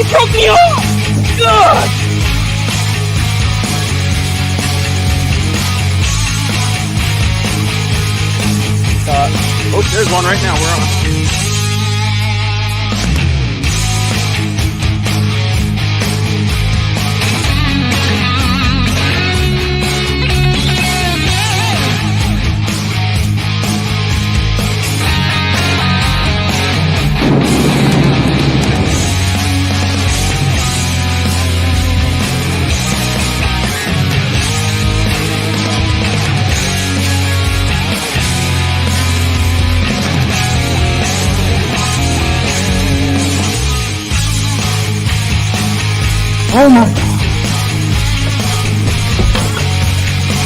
You broke me off! God! There's one right now. We're on. Oh my God.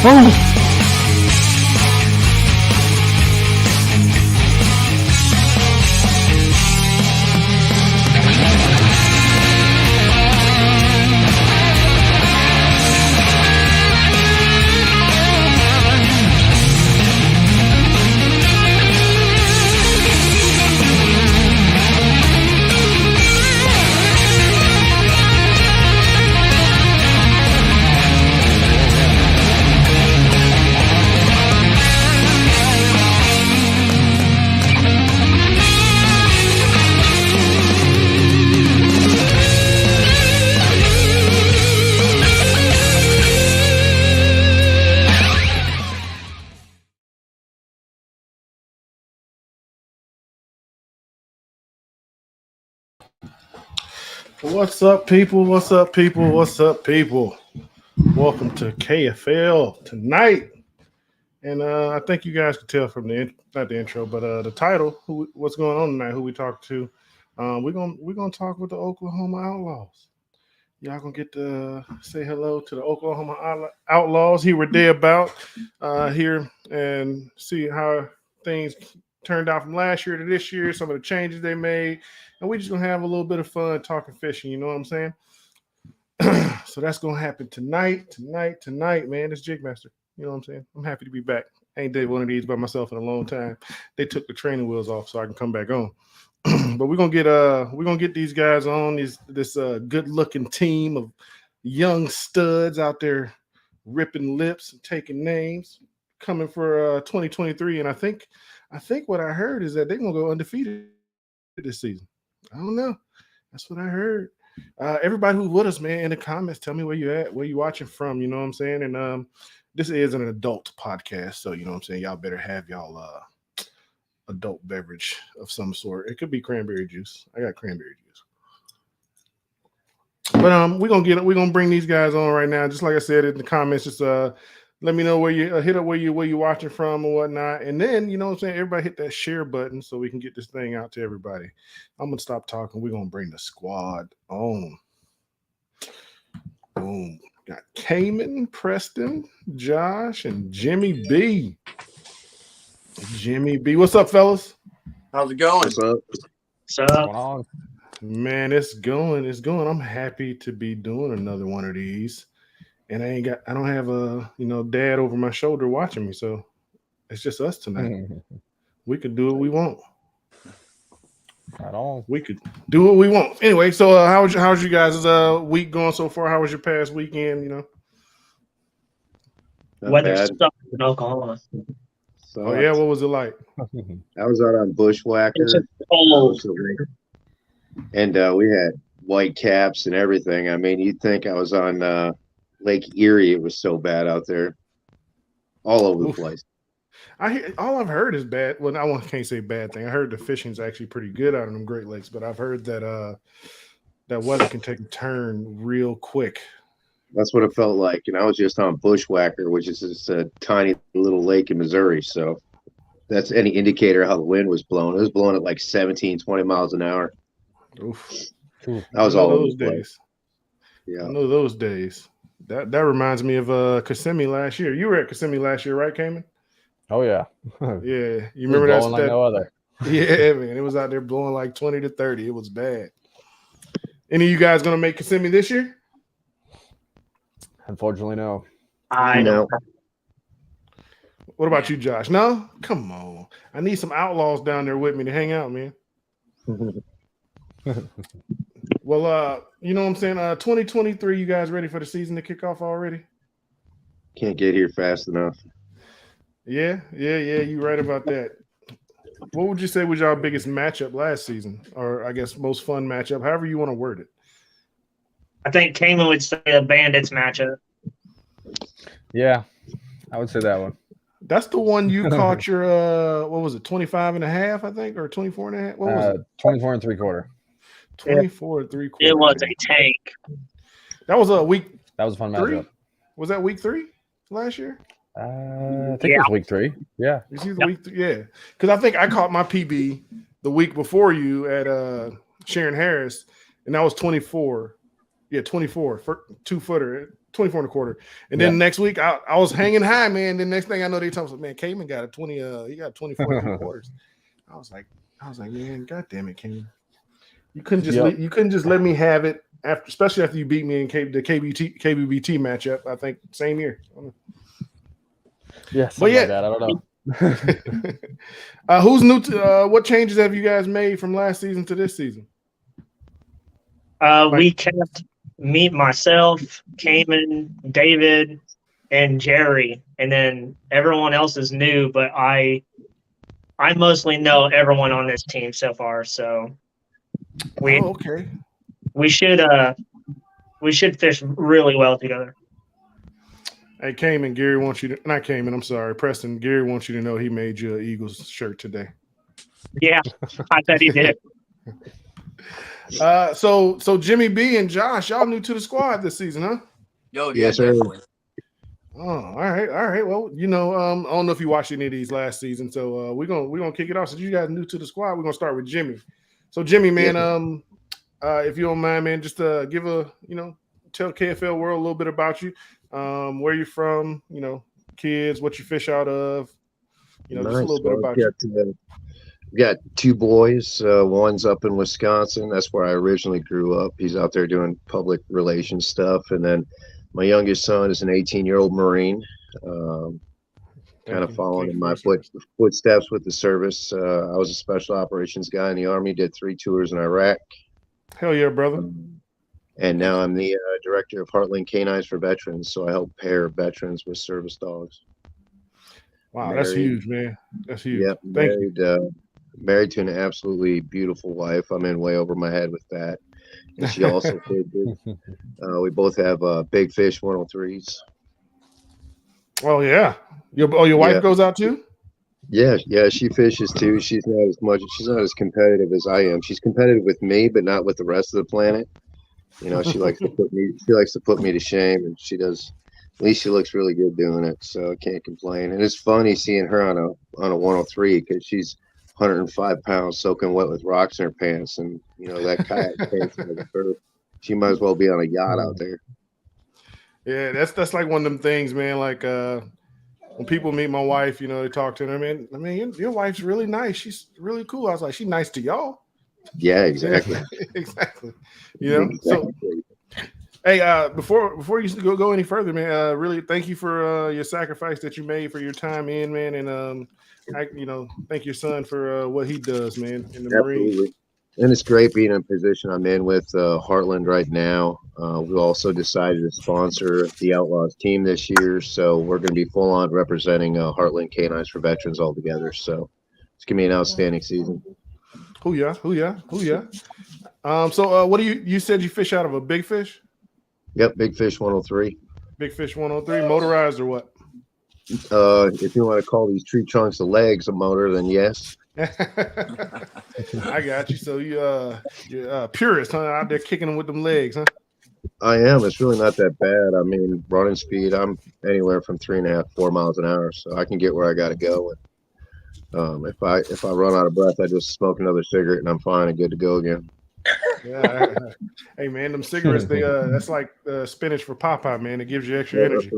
Oh. What's up, people? What's up, people? What's up, people? Welcome to KFL Tonight. And I think you guys could tell from not the intro, but the title, what's going on tonight, who we talk to. We're gonna talk with the Oklahoma Outlaws. Y'all gonna get to say hello to the Oklahoma Outlaws. Here we're there about here and see how things turned out from last year to this year, some of the changes they made, and we're just gonna have a little bit of fun talking fishing. You know what I'm saying? So that's gonna happen tonight, man. It's Jigmaster. You know what I'm saying? I'm happy to be back. I ain't did one of these by myself in a long time. They took the training wheels off so I can come back on. But we're gonna get these guys on this good looking team of young studs out there ripping lips and taking names coming for 2023. And I think what I heard is that they're gonna go undefeated this season. I don't know. That's what I heard. Everybody who's with us, man, in the comments, tell me where you at, where you watching from. You know what I'm saying? And this is an adult podcast, so you know what I'm saying. Y'all better have y'all adult beverage of some sort. It could be cranberry juice. I got cranberry juice. But we're gonna bring these guys on right now. Just like I said in the comments, just let me know where you hit up where you watching from and whatnot. And then, you know what I'm saying, everybody hit that share button so we can get this thing out to everybody. I'm gonna stop talking. We're gonna bring the squad on. Boom. Got Cayman, Preston, Josh, and Jimmy B. Jimmy B. What's up, fellas? How's it going? What's up? What's up? Man, it's going. I'm happy to be doing another one of these. And I don't have a dad over my shoulder watching me, so it's just us tonight. We could do what we want. Right on. We could do what we want. Anyway, so how's you guys' week going so far? How was your past weekend? Weather sucks in Oklahoma. So, oh yeah, what was it like? I was out on Bushwhacker. It's just cold. And we had white caps and everything. I mean, you'd think I was on Lake Erie. It was so bad out there, all over the place. All I've heard is bad. Well, can't say bad thing. I heard the fishing's actually pretty good out in them Great Lakes, but I've heard that that weather can take a turn real quick. That's what it felt like. And I was just on Bushwhacker, which is just a tiny little lake in Missouri. So that's any indicator of how the wind was blowing. It was blowing at like 17, 20 miles an hour. Oof. That was all those days. Yeah. I know those days. That reminds me of Kissimmee last year. You were at Kissimmee last year, right, Cayman? Oh yeah. Yeah. You remember that? Like no other. Yeah, man. It was out there blowing like 20 to 30. It was bad. Any of you guys gonna make Kissimmee this year? Unfortunately, no. I know. What about you, Josh? No? Come on. I need some outlaws down there with me to hang out, man. Well, you know what I'm saying? 2023, you guys ready for the season to kick off already? Can't get here fast enough. Yeah. You're right about that. What would you say was your biggest matchup last season? Or I guess most fun matchup, however you want to word it. I think Cayman would say a Bandits matchup. Yeah, I would say that one. That's the one you caught your what was it, 25 and a half, I think, or 24 and a half? What was it? 24 and 3/4. 24 and 3/4. It was a tank. That was a week. That was a fun 3? matchup. Was that week 3 last year? I think it was week 3. Yeah. You see the week 3? Yeah. Because I think I caught my PB the week before you at Sharon Harris, and that was 24. Yeah, 24 for 2-footer, 24 and a quarter. And then next week I was hanging high, man. Then next thing I know, they told me, man, Cayman got a 20, he got 24 and 3/4. I was like, man, god damn it, Cayman. You couldn't just let me have it after, especially after you beat me in the KBBT matchup, I think same year. Yeah, but yeah, like that. I don't know. Who's new to what changes have you guys made from last season to this season? We kept myself, Cayman, David, and Jerry, and then everyone else is new, but I mostly know everyone on this team so far, so we should fish really well together. Hey, Cayman, Gary wants you to not Cayman, I'm sorry, Preston. Gary wants you to know he made you an Eagles shirt today. Yeah, I bet he did. So Jimmy B and Josh, y'all new to the squad this season, huh? Yo, yes, sir. Oh, all right. Well, you know, I don't know if you watched any of these last season, so we're gonna kick it off. Since you guys new to the squad, we're gonna start with Jimmy. So Jimmy, man, if you don't mind, man, just give tell KFL world a little bit about you, where you're from, kids, what you fish out of, just a little bit about you. Got 2 boys. One's up in Wisconsin. That's where I originally grew up. He's out there doing public relations stuff. And then my youngest son is an 18-year-old Marine, kind of following in my footsteps with the service. I was a special operations guy in the Army, did 3 tours in Iraq. Hell yeah, brother. And now I'm the director of Heartland Canines for Veterans. So I help pair veterans with service dogs. Wow, that's huge, man. That's huge. Yep, married to an absolutely beautiful wife. I'm in way over my head with that. And she also fishes. We both have Big Fish 103s. Oh yeah. Your wife goes out too? Yeah, she fishes too. She's not as competitive as I am. She's competitive with me, but not with the rest of the planet. She likes to put me to shame, and she does. At least she looks really good doing it, so I can't complain. And it's funny seeing her on a 103 because she's 105 pounds soaking wet with rocks in her pants, and that kayak she might as well be on a yacht out there. Yeah, that's like one of them things, man. Like when people meet my wife, they talk to her, man. I mean, your wife's really nice. She's really cool. I was like, she's nice to y'all. Yeah, exactly. Exactly. So hey, before you go any further, man, really thank you for your sacrifice that you made for your time in, man, and thank your son for what he does, man, in the Marines. And it's great being in a position I'm in with Heartland right now. We also decided to sponsor the Outlawz Team this year, so we're going to be full on representing Heartland Canines for Veterans all together. So it's going to be an outstanding season. Who ya? So what do you said you fish out of a Big Fish? Yep, Big Fish 103. Big Fish 103, motorized or what? If you want to call these tree trunks the legs a motor, then yes. I got you. So you're purist, huh? Out there kicking them with them legs, huh? I am. It's really not that bad. I mean, running speed, I'm anywhere from 3.5 to 4 miles an hour, so I can get where I got to go. And if I run out of breath, I just smoke another cigarette and I'm fine and good to go again. Yeah. Hey man, them cigarettes, that's like spinach for Popeye, man. It gives you extra energy.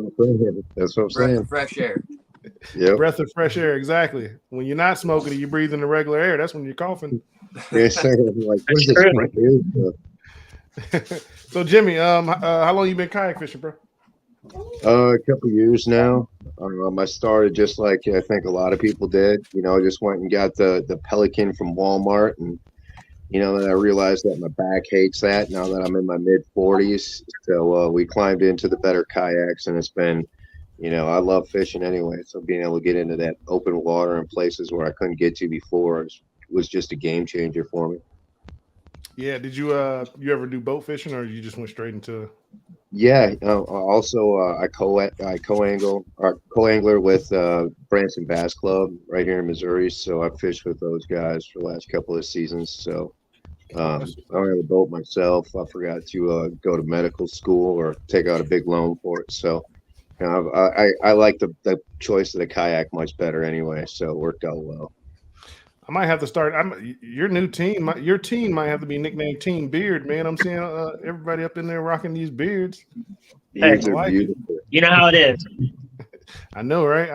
That's what I'm saying. Fresh air. Yeah. Breath of fresh air, exactly. When you're not smoking, you breathe in the regular air. That's when you're coughing. Like, So Jimmy, how long you been kayak fishing, bro? A couple years now. I started just like I think a lot of people did. I just went and got the Pelican from Walmart and That I realized that my back hates that now that I'm in my mid 40s. So we climbed into the better kayaks, and it's been, I love fishing anyway. So being able to get into that open water in places where I couldn't get to before was just a game changer for me. Yeah. Did you ever do boat fishing, or you just went straight into? Yeah. Also, I co-angler with Branson Bass Club right here in Missouri. So I fished with those guys for the last couple of seasons. So I don't have a boat myself. I forgot to go to medical school or take out a big loan for it. So I like the choice of the kayak much better anyway. So it worked out well. I might have to start. Your new team. Your team might have to be nicknamed Team Beard, man. I'm seeing everybody up in there rocking these beards. Beards I are like beautiful. You know how it is. I know, right?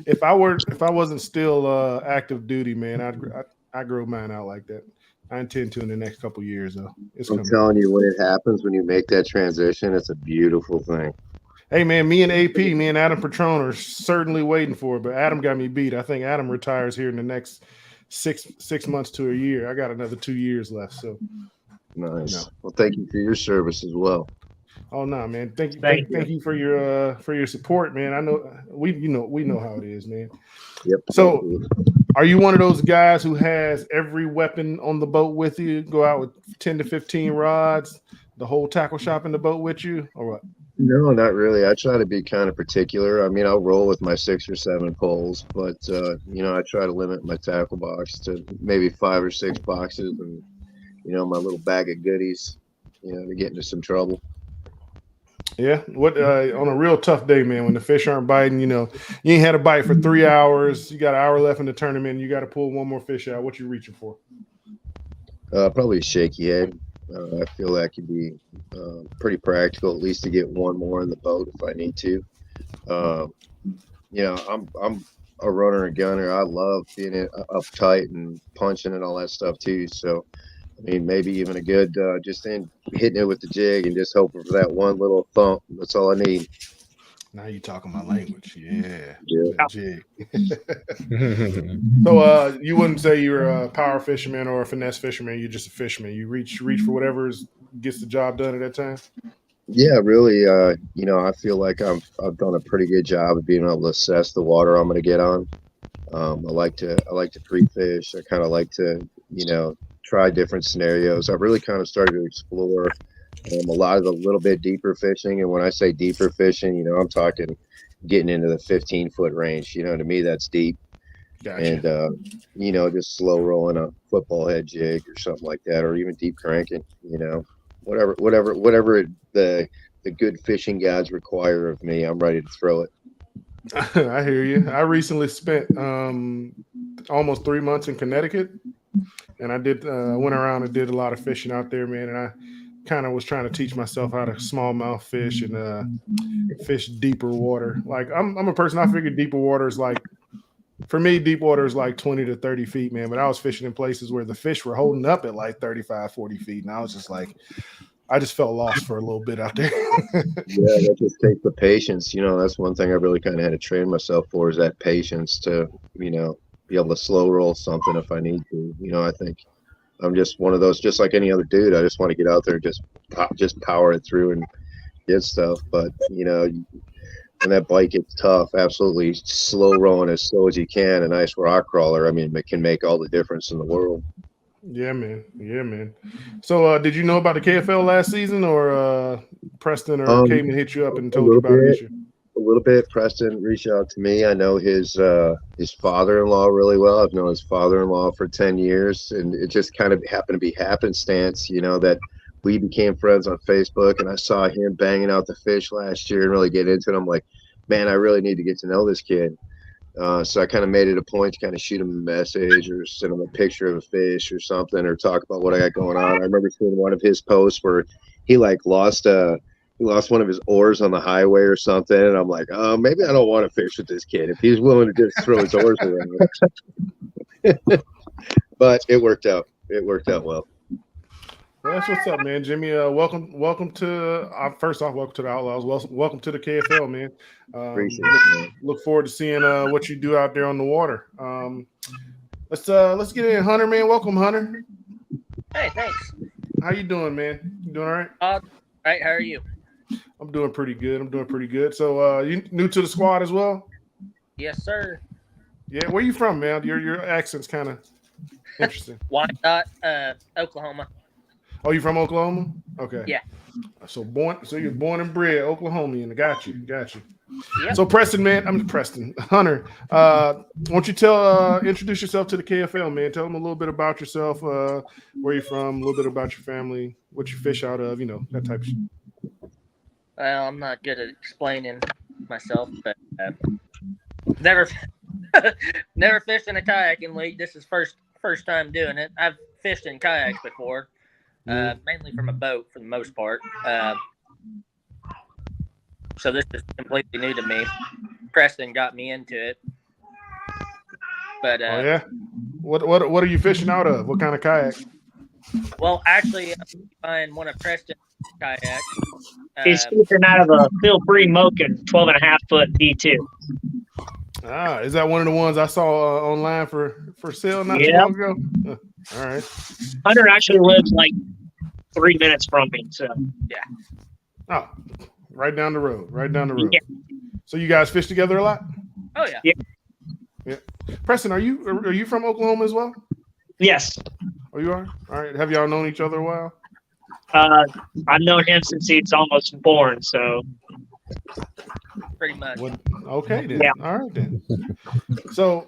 If I wasn't still active duty, man, I'd grow mine out like that. I intend to in the next couple years, though. It's I'm coming. telling you, when it happens, when you make that transition, it's a beautiful thing. Hey, man, me and Adam Petrone are certainly waiting for it, but Adam got me beat. I think Adam retires here in the next six months to a year. I got another 2 years left. So nice. Well, thank you for your service as well. Oh no, man! Thank you for your support, man. I know we know how it is, man. Yep. So, absolutely. Are you one of those guys who has every weapon on the boat with you? Go out with 10 to 15 rods, the whole tackle shop in the boat with you, or what? No, not really. I try to be kind of particular. I mean, I'll roll with my 6 or 7 poles, but I try to limit my tackle box to maybe 5 or 6 boxes, and my little bag of goodies, to get into some trouble. Yeah. What on a real tough day, man, when the fish aren't biting, you ain't had a bite for 3 hours, you got an hour left in the tournament, and you got to pull one more fish out. What you reaching for? Probably a shaky head. I feel that could be pretty practical, at least to get one more in the boat if I need to. I'm a runner and gunner. I love being uptight and punching and all that stuff too. So, I mean, maybe even a good just in hitting it with the jig and just hoping for that one little thump. That's all I need. Now you talking my language. Yeah. Jig. Mm-hmm. So you wouldn't say you're a power fisherman or a finesse fisherman. You're just a fisherman. You reach for whatever gets the job done at that time. Yeah, really. I feel like I've done a pretty good job of being able to assess the water I'm going to get on. I like to pre-fish. I kind of like to try different scenarios. I've really kind of started to explore a lot of the little bit deeper fishing. And when I say deeper fishing, I'm talking getting into the 15-foot range. To me, that's deep. Gotcha. And, just slow rolling a football head jig or something like that, or even deep cranking, whatever the good fishing gods require of me, I'm ready to throw it. I hear you. I recently spent almost 3 months in Connecticut, and I went around and did a lot of fishing out there, man. And I kind of was trying to teach myself how to smallmouth fish and fish deeper water. Like I'm a person, I figured deeper water is like, for me, deep water is like 20 to 30 feet, man. But I was fishing in places where the fish were holding up at like 35, 40 feet. And I was just like, I just felt lost for a little bit out there. Yeah, that just takes the patience. That's one thing I really kind of had to train myself for, is that patience to, be able to slow roll something if I need to. I think I'm just one of those, just like any other dude. I just want to get out there and just power it through and get stuff. But, when that bite gets tough, absolutely slow rolling as slow as you can, a nice rock crawler, I mean, it can make all the difference in the world. Yeah, man. So did you know about the KFL last season, or Preston or Cayman hit you up and told you about it? A little bit. Preston reached out to me. I know his father-in-law really well. I've known his father-in-law for 10 years, and it just kind of happened to be happenstance, that we became friends on Facebook, and I saw him banging out the fish last year and really get into it. I'm like, man, I really need to get to know this kid. So I kind of made it a point to kind of shoot him a message or send him a picture of a fish or something, or talk about what I got going on. I remember seeing one of his posts where he lost one of his oars on the highway or something, and I'm like, oh, maybe I don't want to fish with this kid if he's willing to just throw his oars around. But it worked out. It worked out well. Well, that's what's up, man. Jimmy, welcome to first off, welcome to the Outlawz. Welcome to the KFL, man. Appreciate it, man. Look forward to seeing what you do out there on the water. Let's get in, Hunter, man. Welcome, Hunter. Hey, thanks. How you doing, man? You doing all right? All right, how are you? I'm doing pretty good. So, you new to the squad as well? Yes, sir. Yeah. Where you from, man? Your accent's kind of interesting. Wyandotte, Oklahoma. Oh, you from Oklahoma? Okay. Yeah. So you're born and bred Oklahomian. Got you. Yep. So Preston, man, Preston Hunter. Won't you introduce yourself to the KFL, man? Tell them a little bit about yourself, where you're from, a little bit about your family, what you fish out of, that type of shit. Well, I'm not good at explaining myself, but never fished in a kayaking league. This is first time doing it. I've fished in kayaks before, mainly from a boat for the most part. So this is completely new to me. Preston got me into it. But oh yeah, what are you fishing out of? What kind of kayak? Well, actually, I'm buying one of Preston's kayaks. He's fishing out of a Phil Bree Moken 12.5-foot D2. Ah, is that one of the ones I saw online for sale not too Yeah. long ago? All right. Hunter actually lives like 3 minutes from me, so Oh, right down the road. Yeah. So you guys fish together a lot? Oh yeah. Yeah. Preston, are you from Oklahoma as well? yes. Oh, you are? All right. Have y'all known each other a while? I've known him since he's almost born, so Pretty much. Okay then. Yeah. All right then. So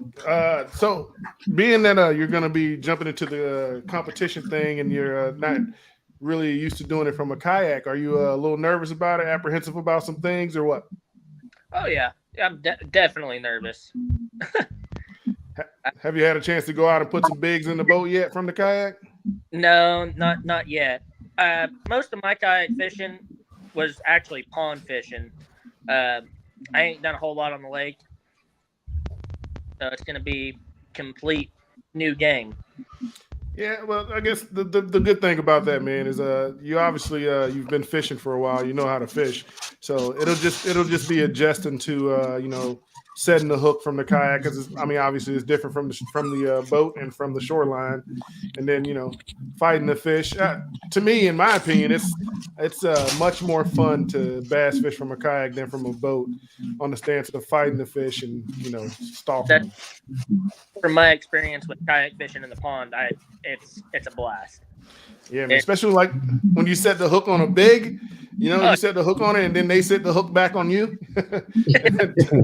being that you're going to be jumping into the competition thing and you're not really used to doing it from a kayak, are you a little nervous about it, apprehensive about some things, or what? Oh yeah. I'm definitely nervous. Have you had a chance to go out and put some bigs in the boat yet from the kayak? No, not yet. Most of my kayak fishing was actually pond fishing. I ain't done a whole lot on the lake, so it's gonna be complete new game. Yeah, well, I guess the good thing about that, man, is you obviously you've been fishing for a while. You know how to fish, so it'll just be adjusting to setting the hook from the kayak, because obviously it's different from the boat and from the shoreline, and then fighting the fish. To me, in my opinion, it's much more fun to bass fish from a kayak than from a boat, on the stance of fighting the fish and stalking them. From my experience with kayak fishing in the pond, it's a blast. Yeah, man. Especially like when you set the hook on a big, you set the hook on it and then they set the hook back on you.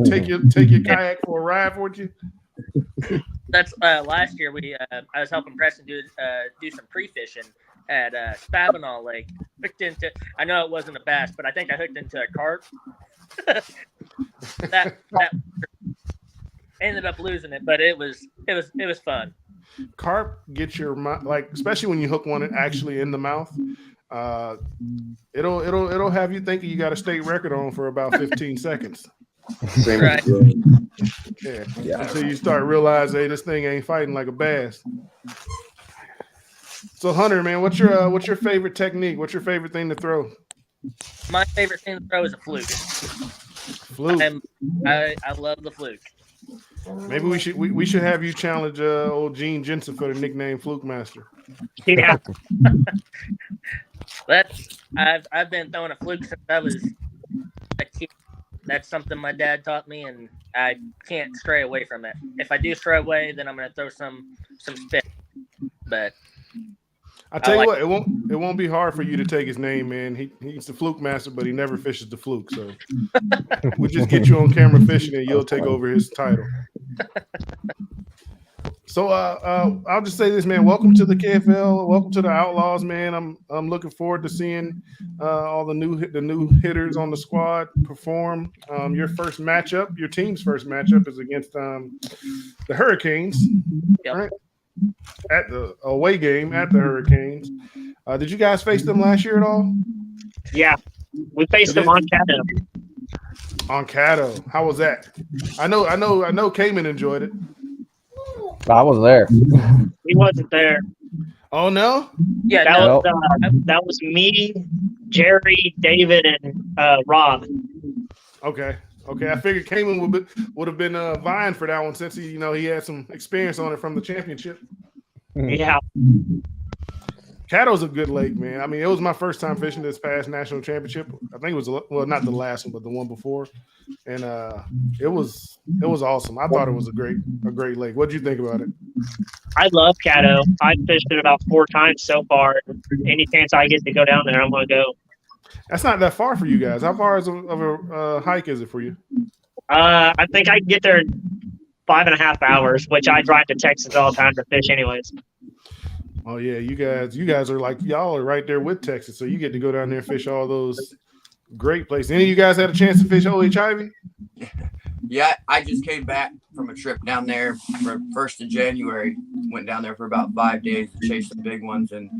take your kayak for a ride for you. That's last year I was helping Preston do some pre-fishing at Spavinaw Lake. I know it wasn't a bass, but I think I hooked into a carp. that ended up losing it, but it was fun. Carp gets your especially when you hook one actually in the mouth. It'll have you thinking you got a state record on for about 15 seconds. Same Right. Yeah. Until you start realizing, hey, this thing ain't fighting like a bass. So Hunter, man, what's your favorite technique? What's your favorite thing to throw? My favorite thing to throw is a fluke. Fluke. I love the fluke. Maybe we should have you challenge old Gene Jensen for the nickname Fluke Master. Yeah. I've been throwing a fluke since I was a kid. That's something my dad taught me, and I can't stray away from it. If I do stray away, then I'm gonna throw some spit. But I tell you what, it won't be hard for you to take his name, man. He's the Fluke Master, but he never fishes the fluke. So we'll just get you on camera fishing, and you'll take over his title. So I'll just say this, man. Welcome to the KFL. Welcome to the Outlawz, man. I'm looking forward to seeing all the new hitters on the squad perform. Your team's first matchup is against the Hurricanes, Yep. right? At the away game at the Hurricanes. Did you guys face them last year at all? Yeah. We faced them on Caddo. On Caddo. How was that? I know Cayman enjoyed it. I wasn't there. He wasn't there. Oh no? yeah, That was me, Jerry, David, and Rob. Okay. I figured Cayman would have been vying for that one since he had some experience on it from the championship. Yeah. Caddo's a good lake, man. I mean, it was my first time fishing this past national championship. I think it was not the last one, but the one before, and it was awesome. I thought it was a great lake. What did you think about it? I love Caddo. I've fished it about 4 times so far. Any chance I get to go down there, I'm going to go. That's not that far for you guys. How far of a hike is it for you? I think I can get there in 5.5 hours, which I drive to Texas all the time to fish anyways. Oh yeah, you guys are like, y'all are right there with Texas, so you get to go down there and fish all those great places. Any of you guys had a chance to fish OH Ivy? Yeah, I just came back from a trip down there for 1st of January. Went down there for about 5 days to chase some big ones, and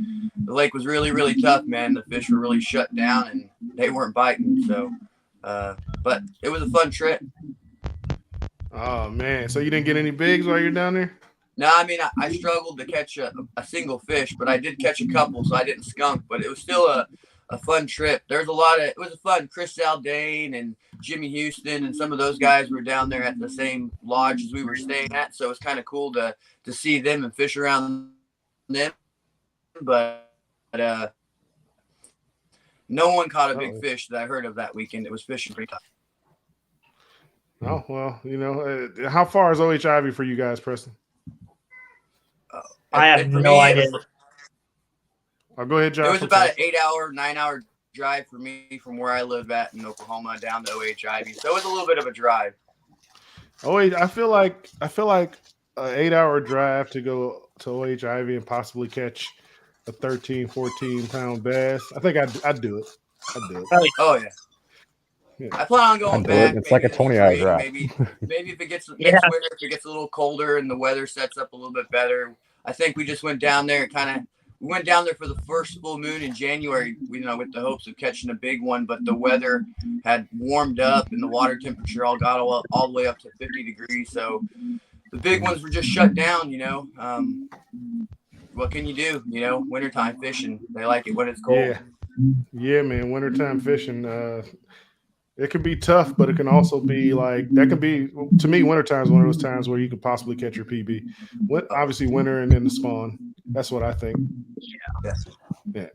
the lake was really, really tough, man. The fish were really shut down, and they weren't biting. So, but it was a fun trip. Oh man, so you didn't get any bigs while you're down there? No, I mean, I struggled to catch a single fish, but I did catch a couple, so I didn't skunk. But it was still a fun trip. There's it was a fun. Chris Zaldane and Jimmy Houston and some of those guys were down there at the same lodge as we were staying at, so it was kind of cool to see them and fish around them. But no one caught a big fish that I heard of that weekend. It was fishing pretty tough. Oh well, how far is OH Ivy for you guys, Preston? I have no idea. I'll go ahead, Josh. It was about an 8-hour, 9-hour drive for me from where I live at in Oklahoma down to OH Ivy. So it was a little bit of a drive. I feel like an 8-hour drive to go to OH Ivy and possibly catch a 13, 14 pound bass. I think I'd do it. Oh yeah. I plan on going back. It's like a 20-hour drive. Maybe if it gets next winter, if it gets a little colder and the weather sets up a little bit better. I think we just went down there and we went down there for the first full moon in January, with the hopes of catching a big one, but the weather had warmed up and the water temperature all got all the way up to 50 degrees. So the big ones were just shut down, What can you do? Wintertime fishing. They like it when it's cold. Yeah, man. Wintertime fishing. It can be tough, but it can also be to me, wintertime is one of those times where you could possibly catch your PB. Obviously, winter and then the spawn. That's what I think. Yeah.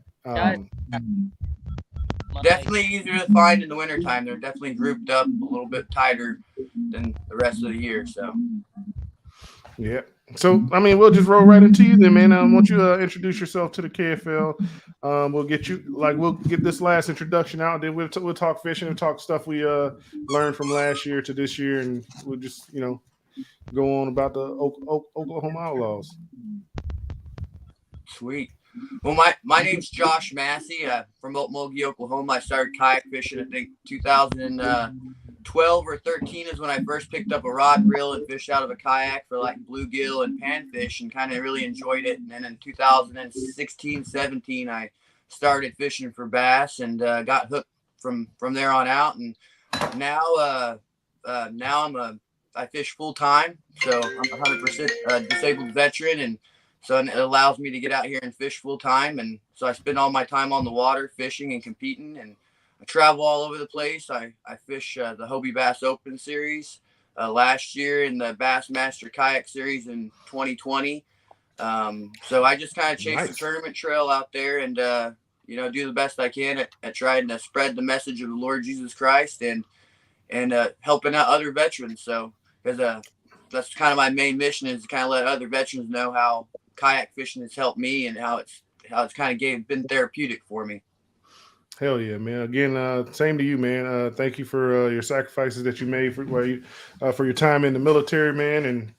Definitely easier to find in the wintertime. They're definitely grouped up a little bit tighter than the rest of the year. So. Yeah. So, I mean, we'll just roll right into you then, man. I want you to introduce yourself to the KFL. We'll get this last introduction out, then we'll talk fishing and talk stuff we learned from last year to this year, and we'll just, go on about the Oklahoma Outlaws. Sweet. Well, my name's Josh Massey from Okmulgee, Oklahoma. I started kayak fishing, I think, 2012 or 13 is when I first picked up a rod and reel and fished out of a kayak for like bluegill and panfish and kind of really enjoyed it. And then in 2016, 17, I started fishing for bass and got hooked from there on out. And now I fish full time. So I'm 100% disabled veteran, and so it allows me to get out here and fish full time. And so I spend all my time on the water fishing and competing, and I travel all over the place. I fish the Hobie Bass Open Series last year and the Bassmaster Kayak Series in 2020. So I just kind of chase the tournament trail out there and, do the best I can at trying to spread the message of the Lord Jesus Christ and helping out other veterans. So because that's kind of my main mission, is to kind of let other veterans know how kayak fishing has helped me and how it's kind of been therapeutic for me. Hell yeah, man. Again, same to you, man. Thank you for your sacrifices that you made for your time in the military, man. And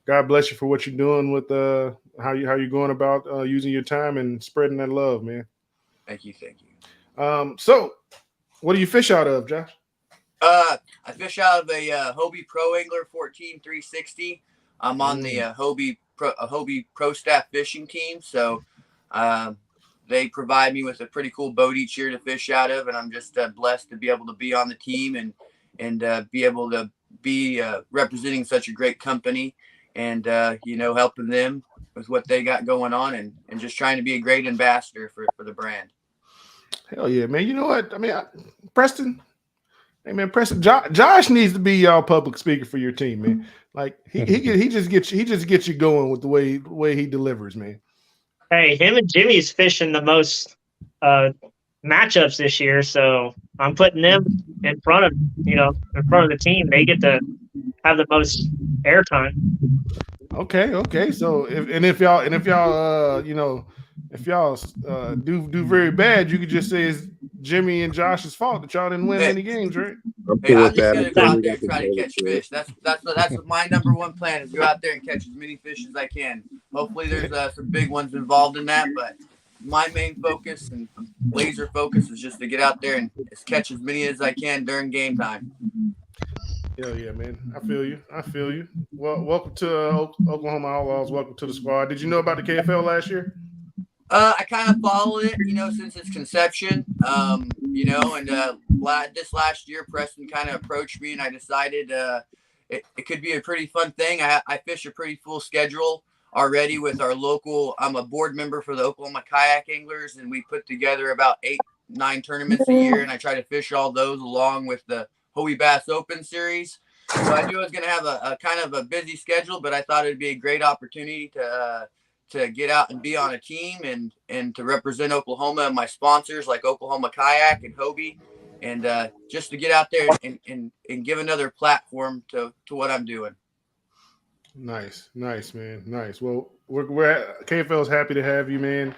God bless you for what you're doing with how you're going about using your time and spreading that love, man. Thank you. So what do you fish out of, Josh? I fish out of a Hobie Pro Angler 14360. I'm on the Hobie Pro Staff fishing team, so they provide me with a pretty cool boat each year to fish out of, and I'm just blessed to be able to be on the team and be able to be representing such a great company and helping them with what they got going on and just trying to be a great ambassador for the brand. Hell yeah, man. You know what? I mean, Preston. Hey man, Preston. Josh needs to be y'all public speaker for your team, man. Like he just gets you going with the way he delivers, man. Hey, him and Jimmy's fishing the most matchups this year, so I'm putting them in front of the team. They get to have the most airtime. Okay. So if y'all do very bad, you could just say it's Jimmy and Josh's fault that y'all didn't win Hey. many games, right? I'm Hey, cool I'm with just that. gonna go out there and try to catch fish. That's what my number one plan is. Go out there and catch as many fish as I can. Hopefully, there's some big ones involved in that, but my main focus and laser focus is just to get out there and catch as many as I can during game time. Hell yeah, man. I feel you. Well, welcome to Oklahoma Outlaws. Welcome to the squad. Did you know about the KFL last year? I kind of followed it, since its conception. And this last year, Preston kind of approached me, and I decided it could be a pretty fun thing. I fish a pretty full schedule already with our local. I'm a board member for the Oklahoma Kayak Anglers, and we put together about 8-9 tournaments a year, and I try to fish all those along with the Hoey Bass Open Series. So I knew I was going to have a kind of a busy schedule, but I thought it'd be a great opportunity to get out and be on a team and to represent Oklahoma and my sponsors like Oklahoma Kayak and Hobie, and just to get out there and give another platform to what I'm doing. Nice, man. Nice. Well, we're KFL's happy to have you, man.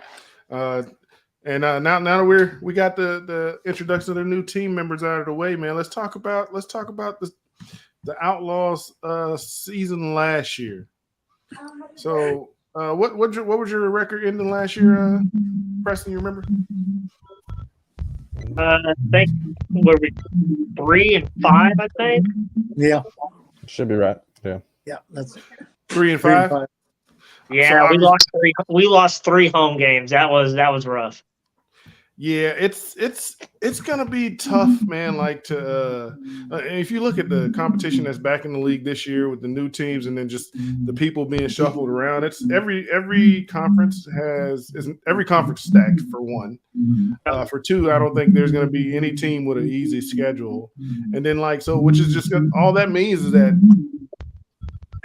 And now that we got the introduction of the new team members out of the way, man. Let's talk about the Outlaws season last year. So, what was your record ending last year, Preston? You remember? I think were we 3-5? I think. Yeah. Should be right. Yeah. Yeah, that's 3-5. Yeah, So we lost 3 home games. That was rough. Yeah, it's gonna be tough, man. Like if you look at the competition that's back in the league this year with the new teams, and then just the people being shuffled around. It's every conference every conference stacked for one. For two, I don't think there's gonna be any team with an easy schedule. And then which is just all that means is that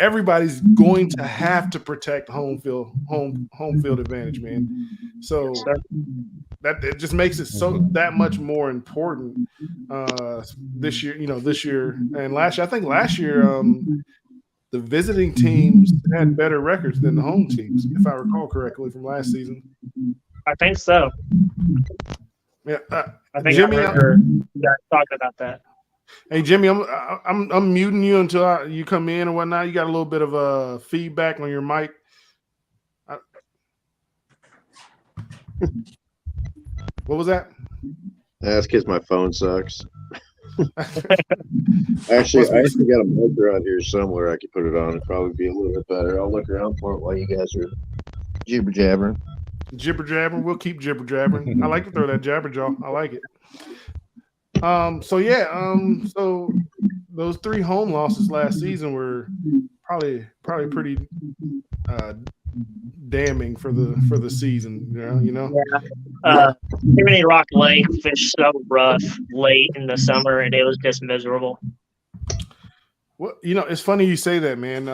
everybody's going to have to protect home field advantage, man. So that it just makes it so that much more important this year and last year. I think last year the visiting teams had better records than the home teams, if I recall correctly from last season. I think so. Yeah, I think Jimmy, I remember you guys talking about that. Hey Jimmy, I'm muting you until you come in and whatnot. You got a little bit of feedback on your mic. What was that? That's because my phone sucks. Actually, I actually got a mic around here somewhere. I could put it on. It'd probably be a little bit better. I'll look around for it while you guys are jibber jabbering. Jibber jabbering. We'll keep jibber jabbering. I like to throw that jabber jaw. I like it. So those 3 home losses last season were probably pretty damning for the season. You know. Yeah. Timothy Rock Lake fished so rough late in the summer, and it was just miserable. Well, it's funny you say that, man.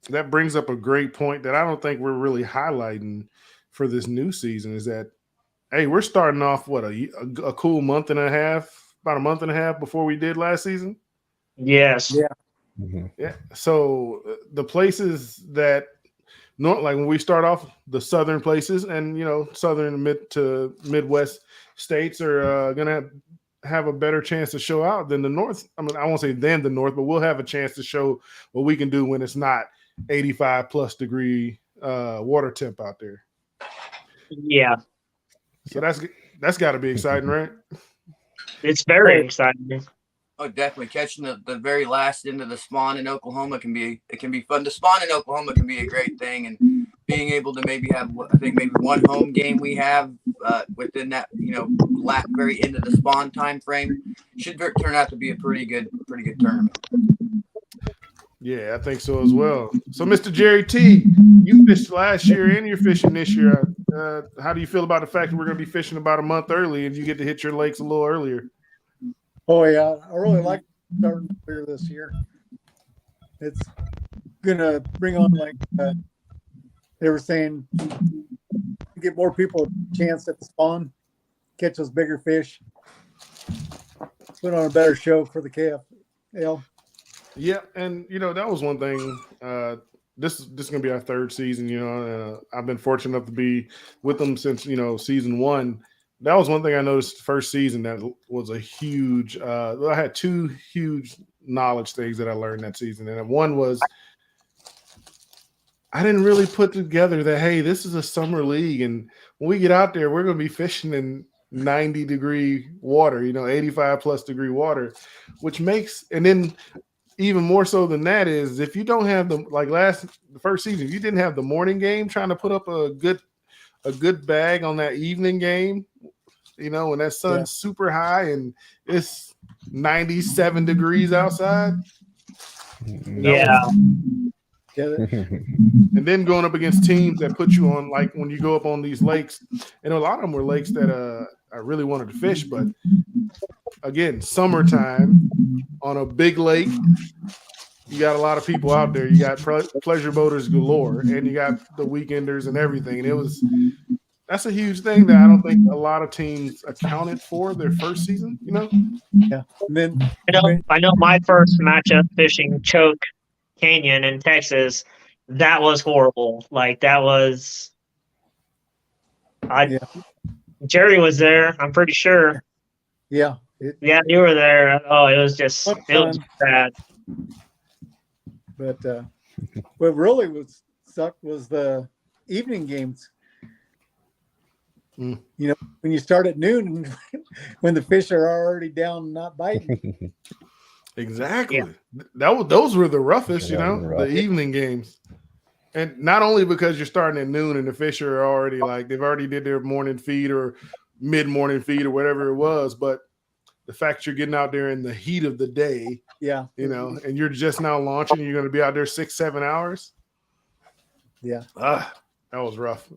That brings up a great point that I don't think we're really highlighting for this new season. Is that, hey, we're starting off a cool month and a half. About a month and a half before we did last season. Yes. Yeah. Mm-hmm. Yeah. So the places that when we start off, the southern places and southern mid to Midwest states are gonna have a better chance to show out than the North. I mean, I won't say than the North, but we'll have a chance to show what we can do when it's not 85 plus degree water temp out there. Yeah. So that's got to be exciting, right? It's very exciting. Oh, definitely. Catching the very last end of the spawn in Oklahoma can be fun. The spawn in Oklahoma can be a great thing, and being able to maybe have, I think maybe one home game we have within that, very end of the spawn time frame should turn out to be a pretty good tournament. Yeah, I think so as well. So, Mr. Jerry T, you fished last year and you're fishing this year. How do you feel about the fact that we're going to be fishing about a month early and you get to hit your lakes a little earlier? Oh yeah, I really like starting clear this year. It's gonna bring on they were saying get more people a chance at the spawn, catch those bigger fish. Put on a better show for the KFL. Yeah, and that was one thing. This is gonna be our third season. I've been fortunate enough to be with them since season one. That was one thing I noticed the first season that was a huge. I had two huge knowledge things that I learned that season, and one was I didn't really put together that, hey, this is a summer league, and when we get out there, we're gonna be fishing in 90-degree water, 85 plus degree water, which makes, and then even more so than that is if you don't have the first season, if you didn't have the morning game, trying to put up a good bag on that evening game, when that sun's super high and it's 97 degrees outside. Yeah. And then going up against teams that put you on, like when you go up on these lakes, and a lot of them were lakes that I really wanted to fish, but again, summertime on a big lake, you got a lot of people out there. You got pleasure boaters galore, and you got the weekenders and everything. And that's a huge thing that I don't think a lot of teams accounted for their first season. Yeah. And then I know my first matchup fishing Choke Canyon in Texas, that was horrible. Like that was, Jerry was there. I'm pretty sure. Yeah. Yeah, you were there. Oh, it was bad. But what really sucked was the evening games. When you start at noon, when the fish are already down, not biting. Exactly. Yeah. Those were the roughest, the evening games. And not only because you're starting at noon and the fish are already they've already did their morning feed or mid-morning feed or whatever it was, but the fact you're getting out there in the heat of the day, and you're just now launching, you're going to be out there 6-7 hours. Yeah. That was rough.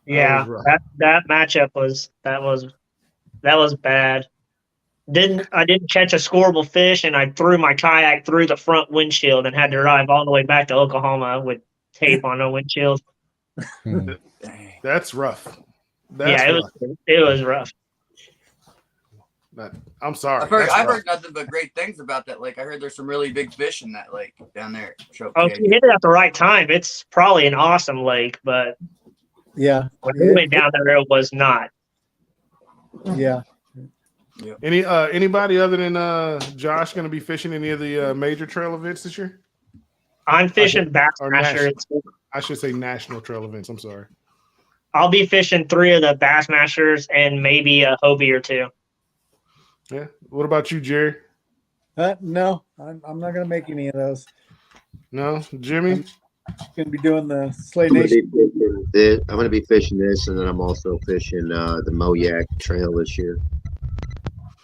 Yeah. That matchup was bad. I didn't catch a scoreable fish, and I threw my kayak through the front windshield and had to drive all the way back to Oklahoma with tape on the windshield. That's rough. It was rough. I'm sorry. I've heard nothing but great things about that lake. I heard there's some really big fish in that lake down there. If you hit it at the right time, it's probably an awesome lake, but when we went down there, it was not. Yeah. Yep. Anybody other than Josh going to be fishing any of the major trail events this year? I'm fishing Bassmasters. I should say national trail events. I'm sorry. I'll be fishing 3 of the Bassmasters and maybe a Hobie or 2. Yeah. What about you, Jerry? No, I'm not going to make any of those. No, Jimmy? I'm going to be doing the Slay Nation. I'm going to be fishing this, and then I'm also fishing the Moyak Trail this year.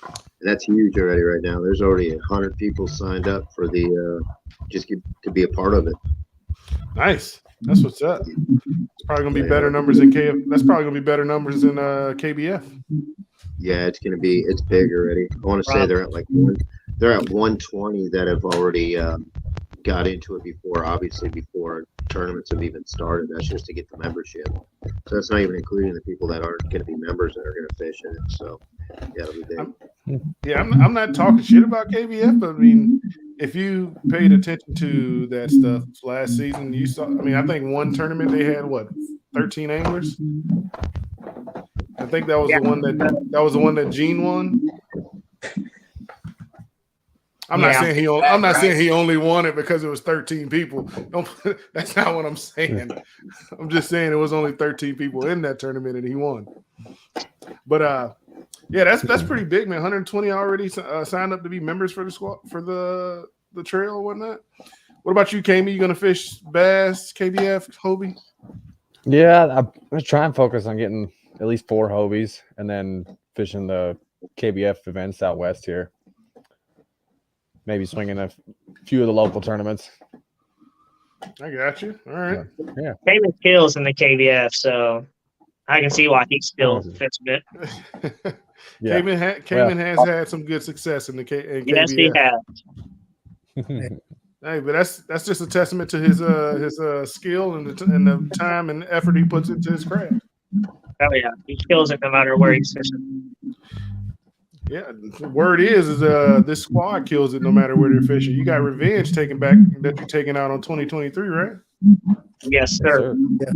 And that's huge already right now. There's already 100 people signed up for the to be a part of it. Nice. That's what's up. It's probably going to be better numbers in KF. That's probably going to be better numbers in KBF. Yeah, it's big already. I want to say they're at 120 that have already got into it before tournaments have even started. That's just to get the membership. So that's not even including the people that aren't going to be members that are going to fish in it. So yeah, it'll be big. I'm not talking shit about KBF, but I mean, if you paid attention to that stuff last season, you saw. I mean, I think one tournament they had 13 anglers. I think that was the one that Gene won. I'm not saying he only won it because it was 13 people. That's not what I'm saying. I'm just saying it was only 13 people in that tournament and he won. But yeah, that's pretty big, man. 120 already signed up to be members for the squad for the trail and whatnot. What about you, Kami? You gonna fish bass, KBF, Hobie? Yeah, I'm gonna try and focus on getting at least 4 Hobies and then fishing the KBF events out west here. Maybe swinging a few of the local tournaments. I got you. All right. Yeah. Kami kills in the KBF, so I can see why he still fits a bit. Yeah. Cayman has had some good success in KBF. Yes, he has. Hey, but that's just a testament to his skill and the time and effort he puts into his craft. Oh yeah, he kills it no matter where he's fishing. Yeah, the word is this squad kills it no matter where they're fishing. You got revenge taken back that you're taking out on 2023, right? Yes, Yes, sir. sir.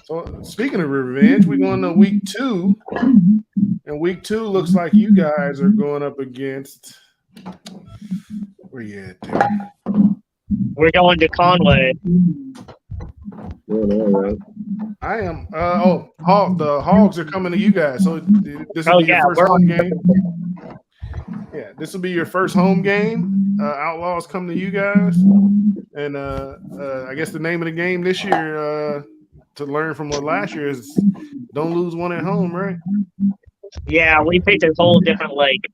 So speaking of revenge, we're going to week 2. And week 2 looks like you guys are going up against where you at there? We're going to Conway. I am. The Hogs are coming to you guys. So this will Oh be your yeah, first we're home on. game. Yeah, this will be your first home game. Outlaws come to you guys, and I guess the name of the game this year, to learn from what last year is, don't lose one at home, right? Yeah, we picked a whole different lake.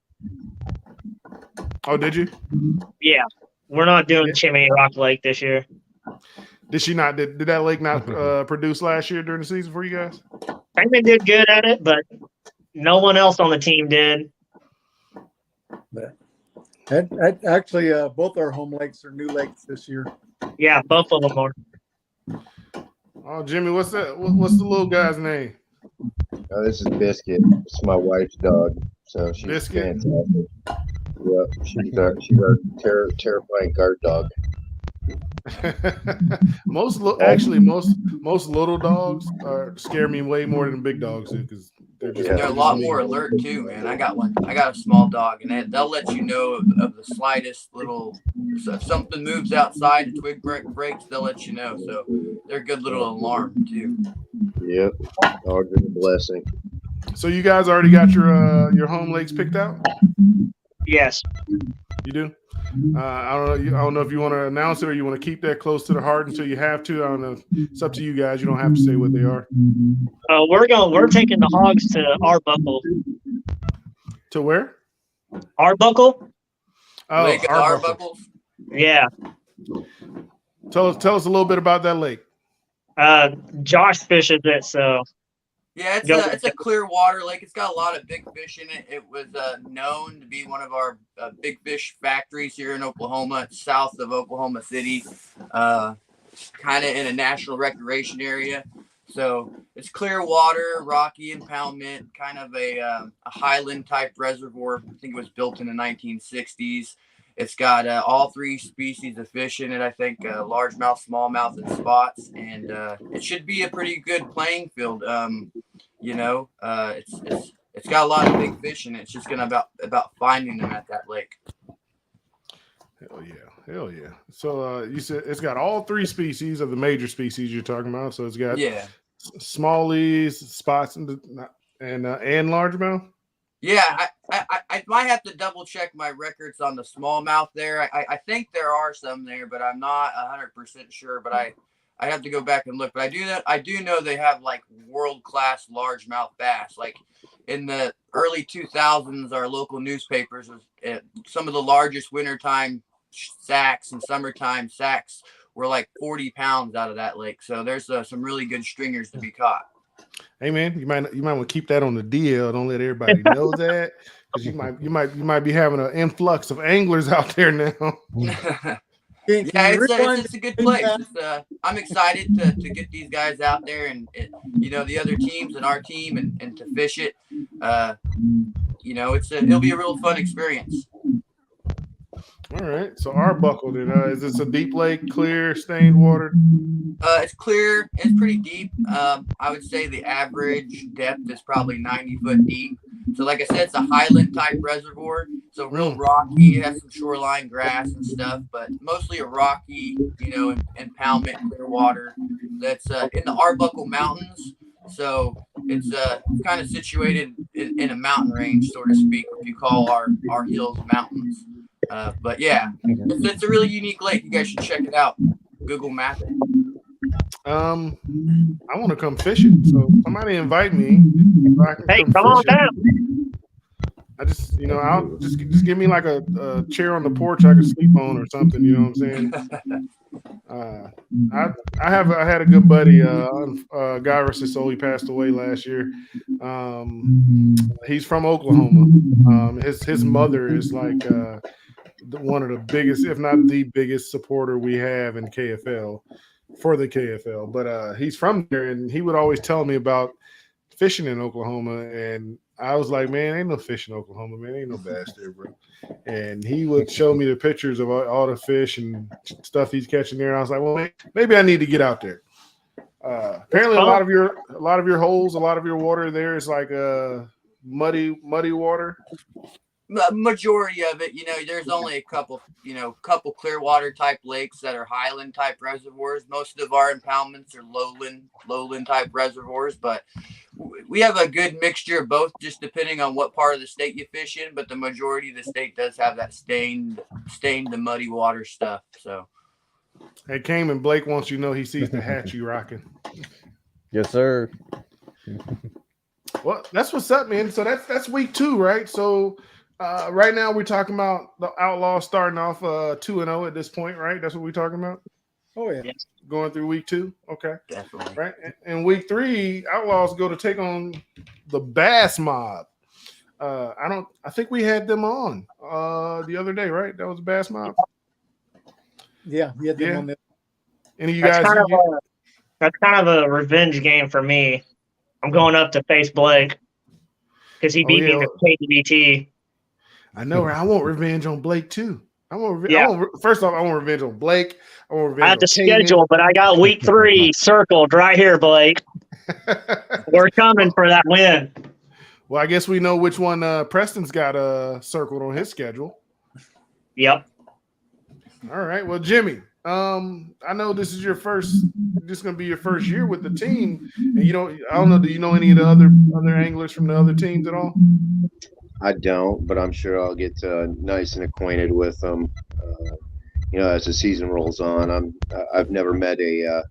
Oh, did you? Yeah, we're not doing Yeah. Chimney Rock Lake this year. Did she not? Did that lake not produce last year during the season for you guys? Chimney did good at it, but no one else on the team did. Actually, both our home lakes are new lakes this year. Yeah, both of them are. Oh, Jimmy, what's that? What's the little guy's name? Oh, this is Biscuit. It's my wife's dog. So she's Biscuit? fantastic. Yep, she's our terrifying guard dog. most little dogs scare me way more than big dogs do because They're a lot more alert too, man. I got a small dog, and they'll let you know of the slightest little. So if something moves outside, a twig breaks, they'll let you know. So they're a good little alarm too. Yep, dogs are a blessing. So you guys already got your home lakes picked out? Yes. You do? I don't know if you want to announce it or you want to keep that close to the heart until you have to. I don't know. It's up to you guys. You don't have to say what they are. We're taking the Hogs to Arbuckle. To where? Arbuckle? Oh, Lake of the Arbuckle. Arbuckles. Yeah. Tell us a little bit about that lake. Josh fishes it, so Yeah, it's a clear water lake. It's got a lot of big fish in it. It was known to be one of our big fish factories here in Oklahoma. It's south of Oklahoma City, kind of in a national recreation area. So it's clear water, rocky impoundment, kind of a highland type reservoir. I think it was built in the 1960s. It's got all 3 species of fish in it. I think largemouth, smallmouth, and spots, and it should be a pretty good playing field. It's got a lot of big fish in it. It's just gonna about finding them at that lake. Hell yeah! So you said it's got all 3 species of the major species you're talking about. So it's got smallies, spots, and largemouth. Yeah, I might have to double check my records on the smallmouth there. I think there are some there, but I'm not 100% sure. But I have to go back and look. But I do know they have like world-class largemouth bass. Like in the early 2000s, our local newspapers some of the largest wintertime sacks and summertime sacks were like 40 pounds out of that lake. So there's some really good stringers to be caught. Hey man, you might want to keep that on the DL. Don't let everybody know that, because you might be having an influx of anglers out there now. It's a good place. I'm excited to get these guys out there and the other teams and our team and to fish it. It'll be a real fun experience. All right. So Arbuckle, then is this a deep lake, clear, stained water? It's clear. It's pretty deep. I would say the average depth is probably 90 foot deep. So like I said, it's a highland type reservoir. So real rocky. It has some shoreline grass and stuff, but mostly a rocky, impoundment clear water. That's in the Arbuckle Mountains. So it's kind of situated in a mountain range, so to speak, if you call our hills mountains. But yeah, it's a really unique lake. You guys should check it out. Google Map it. I want to come fishing, so somebody invite me. Hey, come on down. I just, I'll just give me like a chair on the porch I can sleep on or something. You know what I'm saying? I had a good buddy, guy rest his soul. He passed away last year. He's from Oklahoma. His mother is like one of the biggest, if not the biggest, supporter we have in KFL. for the KFL, but he's from there, and he would always tell me about fishing in Oklahoma, and I was like, man, ain't no fish in Oklahoma, man, ain't no bass there, bro. And he would show me the pictures of all the fish and stuff he's catching there. And I was like, well, maybe I need to get out there. Apparently, a lot of your holes, a lot of your water there is like muddy water. Majority of it, there's only a couple clear water type lakes that are highland type reservoirs. Most of our impoundments are lowland type reservoirs, but we have a good mixture of both, just depending on what part of the state you fish in. But the majority of the state does have that stained the muddy water stuff. So, hey, Cayman, Blake wants you to know he sees the hat you rocking. Yes, sir. Well, that's what's up, man. So that's week 2, right? So right now we're talking about the Outlaws starting off 2-0 at this point, right? That's what we're talking about. Oh yeah. Going through week 2. Okay. definitely. Right. And week 3, Outlaws go to take on the Bass Mob. I think we had them on the other day, right? That was Bass Mob. Yeah, we had them on the. Any of you That's guys? that's kind of a revenge game for me. I'm going up to face Blake because he beat me with KDBT. I know. I want revenge on Blake too. First off, I want revenge on Blake. I have to schedule, but I got week 3 circled right here, Blake. We're coming for that win. Well, I guess we know which one Preston's got circled on his schedule. Yep. All right. Well, Jimmy, I know this is going to be your first year with the team, and I don't know. Do you know any of the other anglers from the other teams at all? I don't, but I'm sure I'll get nice and acquainted with them. As the season rolls on. I've never met an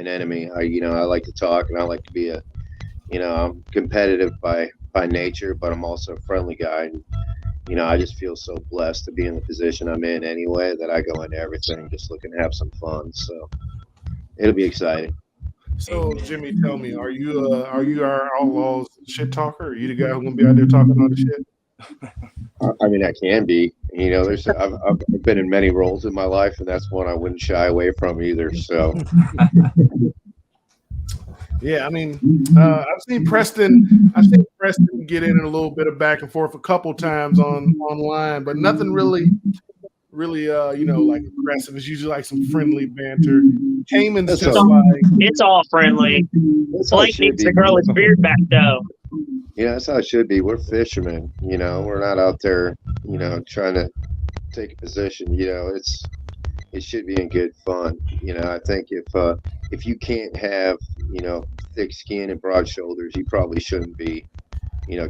enemy. I like to talk, and I like to be I'm competitive by nature, but I'm also a friendly guy. And, I just feel so blessed to be in the position I'm in anyway, that I go into everything just looking to have some fun. So it'll be exciting. So, Jimmy, tell me, are you our Outlaws shit talker? Are you the guy who's gonna be out there talking all the shit? I mean, I can be. I've been in many roles in my life, and that's one I wouldn't shy away from either. So, yeah, I mean, I've seen Preston get in a little bit of back and forth a couple times online, but nothing really, like aggressive. It's usually like some friendly banter. Cayman's just it's all friendly. Blake needs to grow his beard back though. Yeah, that's how it should be. We're fishermen, we're not out there, trying to take a position. It should be in good fun. I think if you can't have, thick skin and broad shoulders, you probably shouldn't be,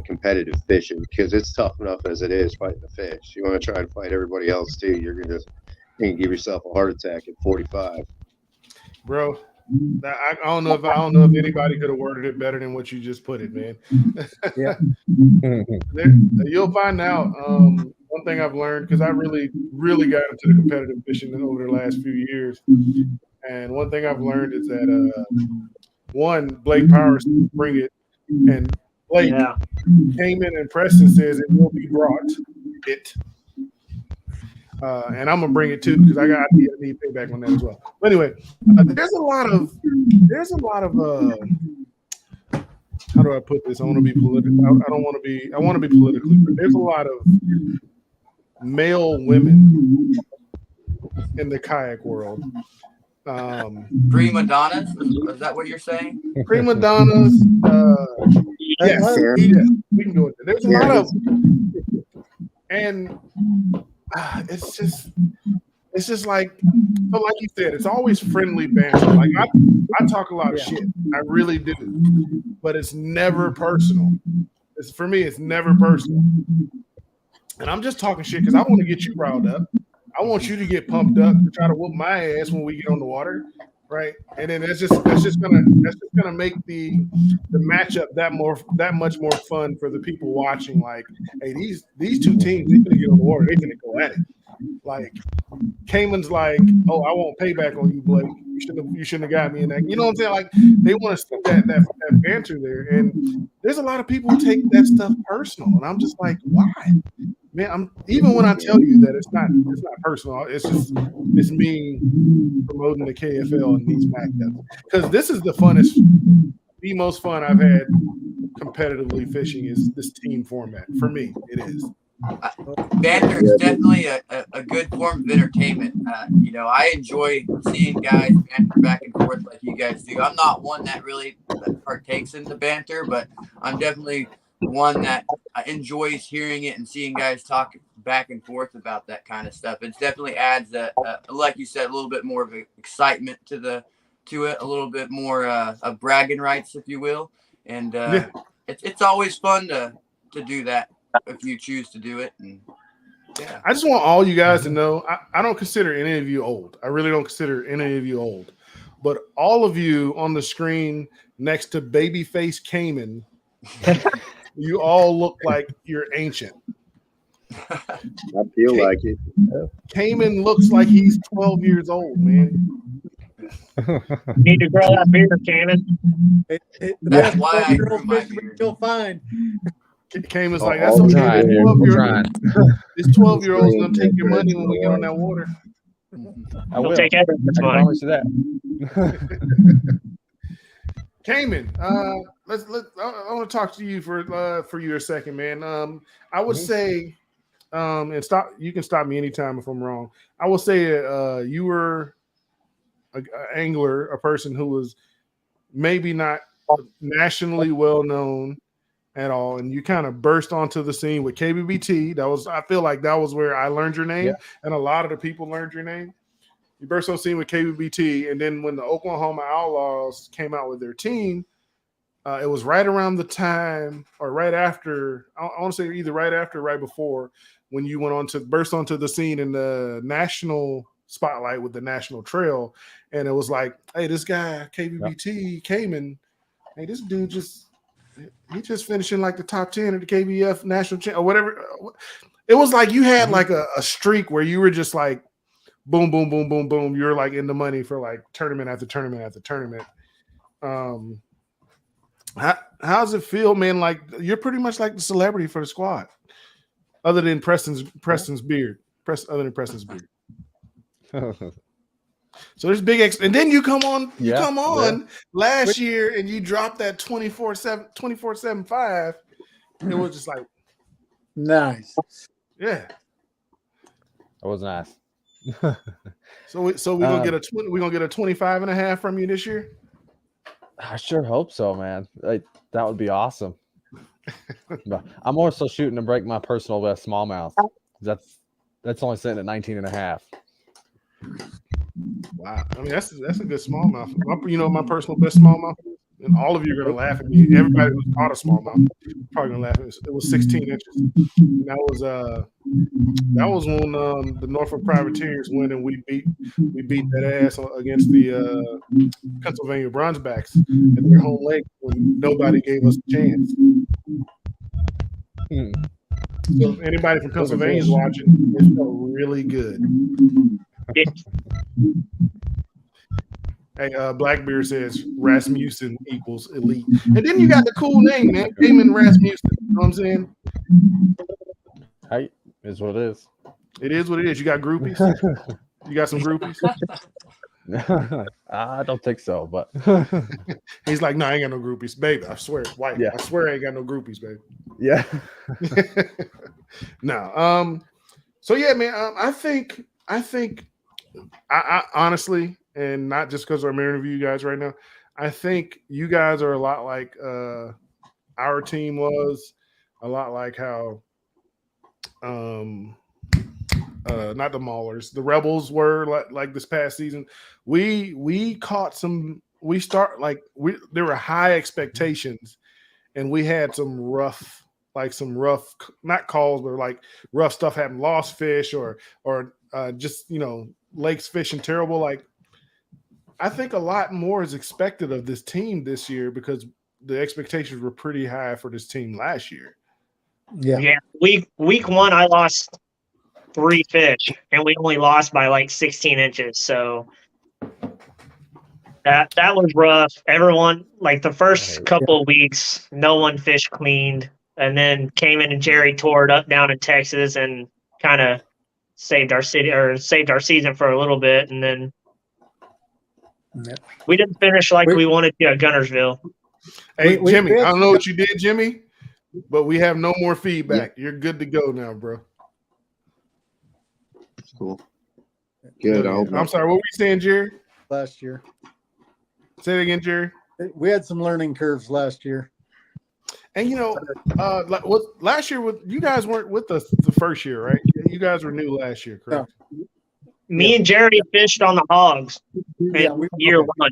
competitive fishing, because it's tough enough as it is fighting the fish. You want to try and fight everybody else too. You're gonna give yourself a heart attack at 45. Bro, I don't know if anybody could have worded it better than what you just put it, man. Yeah. You'll find out. One thing I've learned, because I really, really got into the competitive fishing over the last few years, and one thing I've learned is that Blake Powers bring it, and Blake came in and Preston says it will be brought. And I'm gonna bring it too, because I need payback on that as well. But anyway, there's a lot of how do I put this? I want to be political. I want to be politically, but there's a lot of male women in the kayak world. Prima donnas? Is that what you're saying? Prima donnas. Yes, we can go with that. There's a lot of, and it's just like you said, it's always friendly banter. Like I talk a lot of shit. I really do, but it's never personal. For me, it's never personal. And I'm just talking shit because I want to get you riled up. I want you to get pumped up to try to whoop my ass when we get on the water, right? And then that's just gonna make the matchup that much more fun for the people watching. Like, hey, these two teams, they're gonna get on the water, they're gonna go at it. Like, Cayman's like, oh, I won't pay back on you, Blake. You shouldn't have got me in that. You know what I'm saying? Like, they want to stick that banter there. And there's a lot of people who take that stuff personal. And I'm just like, why? man, I'm even when I tell you that it's not personal. It's me promoting the KFL and these matchups because this is the most fun I've had competitively fishing is this team format. For me, it is. Banter is definitely a good form of entertainment. I enjoy seeing guys banter back and forth like you guys do. I'm not one that really partakes in the banter, but I'm definitely one that enjoys hearing it and seeing guys talk back and forth about that kind of stuff. It definitely adds like you said, a little bit more of excitement to it, a little bit more of bragging rights, if you will. And it's always fun to do that if you choose to do it. And yeah, I just want all you guys to know I don't consider any of you old. I really don't consider any of you old. But all of you on the screen next to Babyface Cayman, you all look like you're ancient. I feel like it. Cayman looks like he's 12 years old, man. Need to grow that beard, Cannon. That's why I grew my beard. Still fine. Cayman's like, that's okay. This 12-year-old's gonna take your money when we get on that water. I will take everything. That's I fine. promise you that. Cayman, I want to talk to you for you a second, man. I would say, and stop. You can stop me anytime if I'm wrong. I will say, you were an angler, a person who was maybe not nationally well known at all, and you kind of burst onto the scene with KBBT. I feel like that was where I learned your name, and a lot of the people learned your name. You burst on the scene with KBBT, and then when the Oklahoma Outlaws came out with their team, it was right around the time, or right after. I want to say either right after or right before, when you went on to burst onto the scene in the national spotlight with the national trail, and it was like, hey, this guy KBBT Cayman, hey, this dude just finishing like the top 10 of the KBF national or whatever. It was like you had like a streak where you were just like boom, boom, boom, boom, boom. You're like in the money for like tournament after tournament after tournament. How's it feel, man? Like you're pretty much like the celebrity for the squad, other than Preston's beard. Other than Preston's beard. So there's big and then you come on last year and you dropped that 24/7/5. It was just like nice. Yeah. That was nice. So we're gonna get a 25.5 from you this year? I sure hope so, man. Like that would be awesome. But I'm also shooting to break my personal best smallmouth. That's only sitting at 19.5. Wow, I mean that's a good smallmouth. My personal best smallmouth, and all of you are gonna laugh at me. Everybody who's caught a smallmouth probably gonna laugh. It was 16 inches. And that was when the Norfolk Privateers went and we beat that ass against the Pennsylvania Bronzebacks at their home lake when nobody gave us a chance. So if anybody from Pennsylvania is watching, it felt really good. Hey, Blackbeard says Rasmussen equals elite. And then you got the cool name, man. Cayman Rasmussen. You know what I'm saying? Hey, is what it is. It is what it is. You got groupies? You got some groupies? I don't think so, but he's like, no, I ain't got no groupies. Baby, I swear. White. Yeah. I swear I ain't got no groupies, baby. Yeah. No. So yeah, man, I think I honestly, and not just because I'm interviewing you guys right now, I think you guys are a lot like our team was, a lot like how not the Maulers, the Rebels were like this past season. We caught some. There were high expectations, and we had some rough, not calls, but like rough stuff happen. Lost fish or just lakes fishing terrible. Like I think a lot more is expected of this team this year because the expectations were pretty high for this team last year. Yeah. Week 1, I lost 3 fish, and we only lost by like 16 inches. So that was rough. Everyone, like the first couple of weeks, no one fish cleaned. and then Cayman and Jerry toured up down in Texas and kind of saved our season for a little bit, and then we didn't finish like we wanted to at Gunnersville. Hey, Jimmy, I don't know what you did, Jimmy, but we have no more feedback. Yeah. You're good to go now, bro. Cool. Good. I'm sorry. What were you saying, Jerry? Last year. Say it again, Jerry. We had some learning curves last year. And last year you guys weren't with us the first year, right? You guys were new last year, correct? Yeah. Me and Jerry fished on the hogs in year one.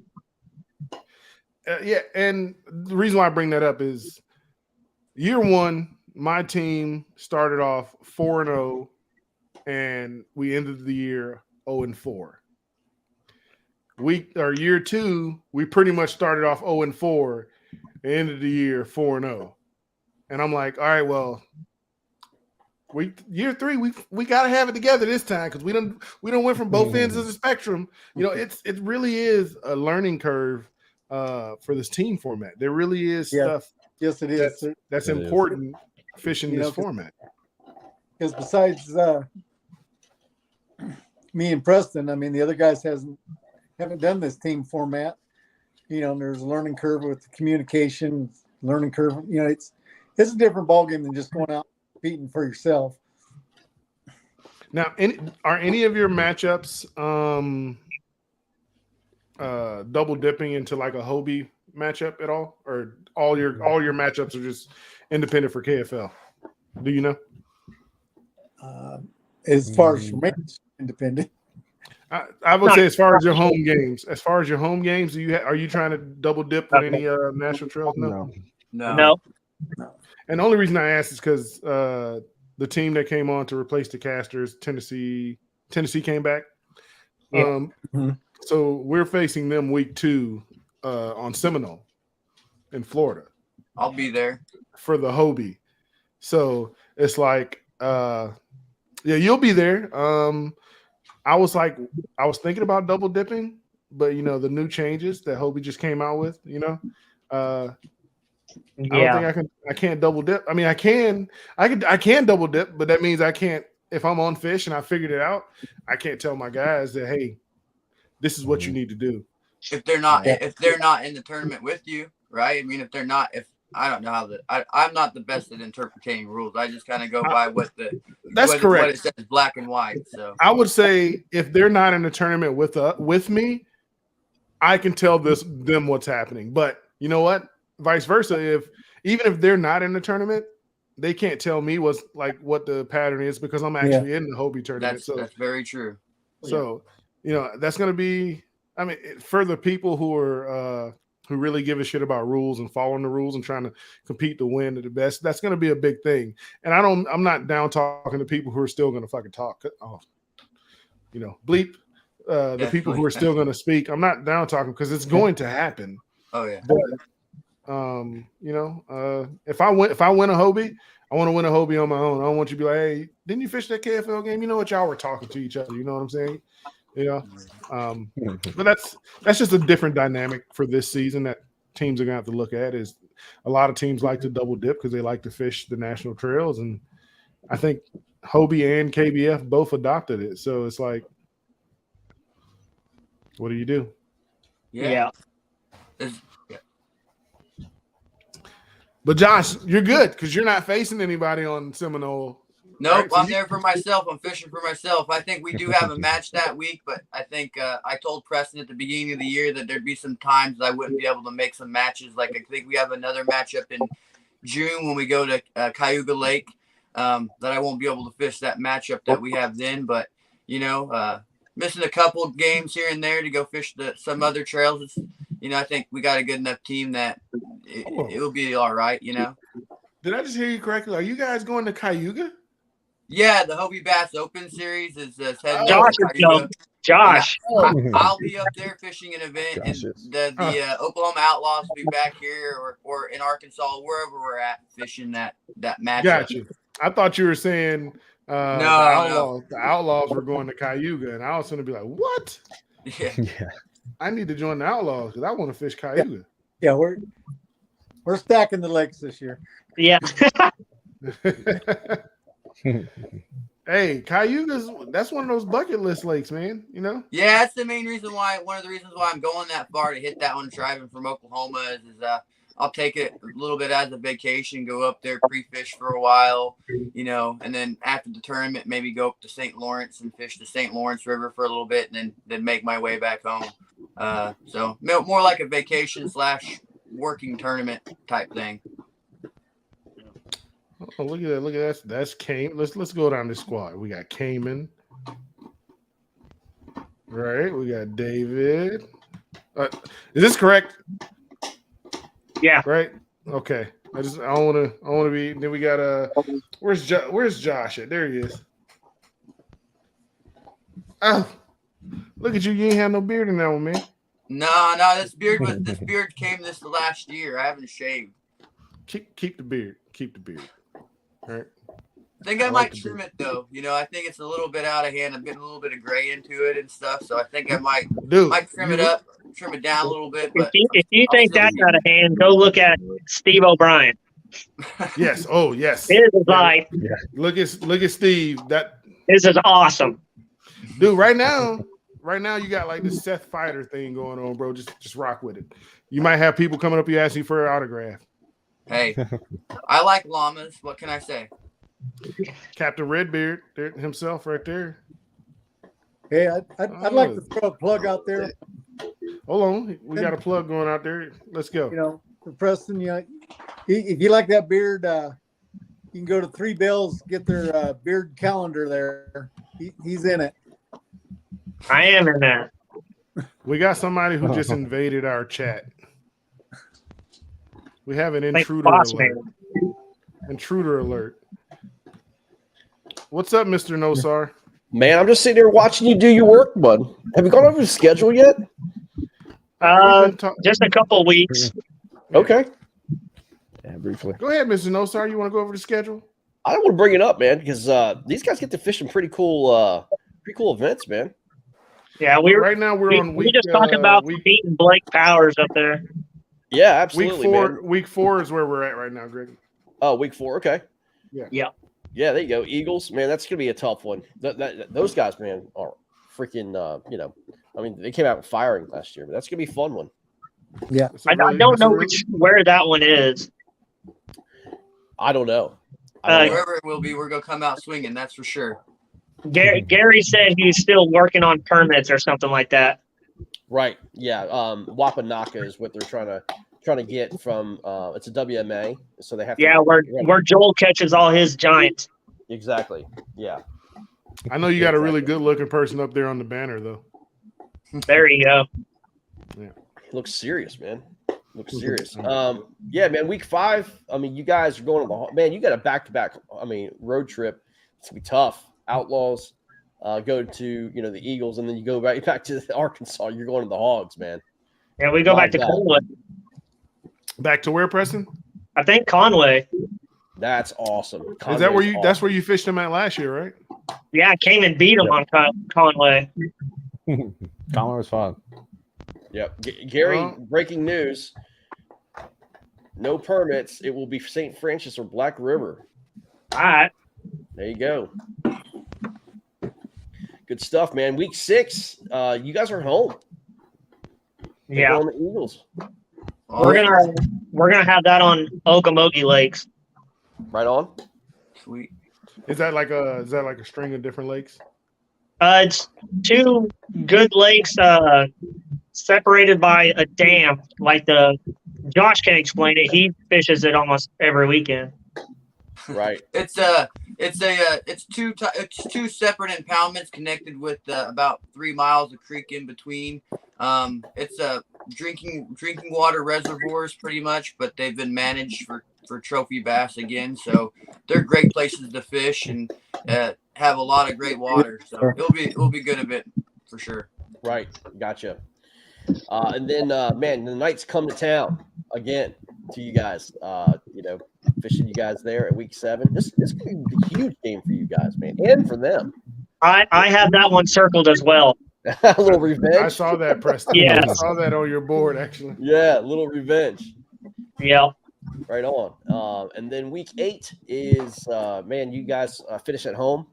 And the reason why I bring that up is year one, my team started off 4-0, and we ended the year 0-4. Year two, we pretty much started off 0-4 and ended the year 4-0. And I'm like, all right, well, year three, we gotta have it together this time because we don't went from both ends of the spectrum. It really is a learning curve for this team format. There really is stuff. Yes, it is. That's important fishing this format. Because besides me and Preston, I mean, the other guys haven't done this team format. And there's a learning curve with the communication, learning curve. It's a different ballgame than just going out competing for yourself. Now, are any of your matchups double dipping into like a Hobie matchup at all, or all your matchups are just independent for KFL? Do you know? As far as for me, it's independent. I would say as far as your home games, are you trying to double dip with any national trails? No. And the only reason I asked is because the team that came on to replace the Casters, Tennessee came back. Yeah. So we're facing them week 2 on Seminole in Florida. I'll be there for the Hobie. So it's like, you'll be there. I was thinking about double dipping, but the new changes that Hobie just came out with, I can't double dip. I mean, I can double dip, but that means I can't, if I'm on fish and I figured it out, I can't tell my guys that, hey, this is what you need to do. If they're not in the tournament with you, right? I mean, I don't know how I'm not the best at interpreting rules. I just kind of go by correct. What it says black and white. So I would say if they're not in the tournament with me, I can tell them what's happening. But you know what? Vice versa. Even if they're not in the tournament, they can't tell me what the pattern is because I'm actually in the Hobie tournament. That's very true. So that's going to be. I mean, for the people who are who really give a shit about rules and following the rules and trying to compete to win to the best, that's going to be a big thing. And I'm not down talking to people who are still going to fucking talk. Bleep the people who are still going to speak. I'm not down talking because it's going to happen. Oh yeah. But, if I win a Hobie, I want to win a Hobie on my own. I don't want you to be like, hey, didn't you fish that KFL game? You know what, y'all were talking to each other. You know what I'm saying? But that's just a different dynamic for this season that teams are gonna have to look at. Is a lot of teams like to double dip because they like to fish the national trails, and I think Hobie and KBF both adopted it. So it's like, what do you do? Yeah. But Josh, you're good because you're not facing anybody on Seminole. Nope, right? I'm there for myself. I'm fishing for myself. I think we do have a match that week, but I think I told Preston at the beginning of the year that there'd be some times I wouldn't be able to make some matches. Like I think we have another matchup in June when we go to Cayuga Lake that I won't be able to fish that matchup that we have then. But, missing a couple games here and there to go fish some other trails. It's, I think we got a good enough team that it will be all right, Did I just hear you correctly? Are you guys going to Cayuga? Yeah, the Hobie Bass Open Series is heading Josh. I'll be up there fishing an event, and the Oklahoma Outlaws will be back here or in Arkansas, wherever we're at, fishing that matchup. Gotcha. I thought you were saying the Outlaws were going to Cayuga, and I was going to be like, what? Yeah. I need to join the Outlaws because I want to fish Cayuga. Yeah, we're stacking the lakes this year. Yeah. Hey, Cayuga's, that's one of those bucket list lakes, man. You know? Yeah, that's the main reason why. One of the reasons why I'm going that far to hit that one driving from Oklahoma is I'll take it a little bit as a vacation, go up there, pre-fish for a while, and then after the tournament, maybe go up to St. Lawrence and fish the St. Lawrence River for a little bit, and then make my way back home. So more like a vacation / working tournament type thing. Oh, look at that! Look at that! That's Cayman. Let's go down this squad. We got Cayman, right? We got David. Is this correct? Yeah. Right. Okay. I want to be. Then we got where's Josh at? There he is. Oh, look at you! You ain't have no beard in that one, man. No. This beard came this last year. I haven't shaved. Keep the beard. Keep the beard. All right. I think I might trim it though. I think it's a little bit out of hand. I'm getting a little bit of gray into it and stuff. So I think I might trim it up, trim it down a little bit. But if you think that's out of hand, go look at Steve O'Brien. Yes. Oh, yes. His is like. Yeah. Look at Steve. This is awesome, dude. Right now you got like this Seth Fighter thing going on, bro. Just rock with it. You might have people coming up to you asking for an autograph. Hey, I like llamas. What can I say? Captain Redbeard himself right there. Hey, I'd like to throw a plug out there. Hold on. We got a plug going out there. Let's go. For Preston, if you like that beard, you can go to Three Bells, get their beard calendar there. He's in it. I am in that. We got somebody who just invaded our chat. We have an intruder alert. Intruder alert. What's up, Mr. Nosar? Man, I'm just sitting there watching you do your work, bud. Have you gone over the schedule yet? Just a couple weeks. Okay. Yeah, briefly. Go ahead, Mr. Nosar. You want to go over the schedule? I don't want to bring it up, man, because these guys get to fish some pretty cool events, man. Yeah, right now we're on week. We just talking about beating Blake Powers up there. Yeah, absolutely. Week 4 is where we're at right now, Greg. Oh, week 4. Okay. Yeah. Yeah, there you go. Eagles, man, that's gonna be a tough one. Those guys, man, are freaking. They came out firing last year, but that's gonna be a fun one. Yeah, I don't know where that one is. I don't know. Wherever it will be, we're gonna come out swinging. That's for sure. Gary said he's still working on permits or something like that. Right. Yeah. Wapanaka is what they're trying to get from. It's a WMA, so they have. Yeah, where Joel catches all his giants. Exactly. Yeah. I know you got a really good looking person up there on the banner, though. There you go. Yeah. Looks serious, man. Looks serious. Yeah, man. Week 5. I mean, you guys are going to the man. You got a back-to-back. Road trip. It's gonna be tough. Outlaws. Go to the Eagles, and then you go back to Arkansas. You're going to the Hogs, man. Yeah, we go back to Conway. Back to where, Preston? I think Conway. That's awesome. Is that where you? Awesome. That's where you fished them at last year, right? Yeah, I came and beat them on Conway. Conway was fun. Yep. Gary, breaking news. No permits. It will be St. Francis or Black River. All right. There you go. Good stuff, man. Week 6, you guys are home. Yeah. On the Eagles. We're gonna have that on Okomogi Lakes. Right on. Sweet. Is that like a string of different lakes? It's 2 good lakes separated by a dam. Like Josh can explain it. He fishes it almost every weekend. Right. It's 2 separate impoundments connected with about 3 miles of creek in between. It's drinking water reservoirs pretty much, but they've been managed for trophy bass again. So they're great places to fish and have a lot of great water. So it'll be good event for sure. Right. Gotcha. And then man, the Knights come to town again to you guys. Fishing you guys there at week 7. This could be a huge game for you guys, man, and for them. I have that one circled as well. A little revenge. I saw that, Preston. Yeah. I saw that on your board, actually. Yeah, a little revenge. Yeah. Right on. And then week 8 is man, you guys finish at home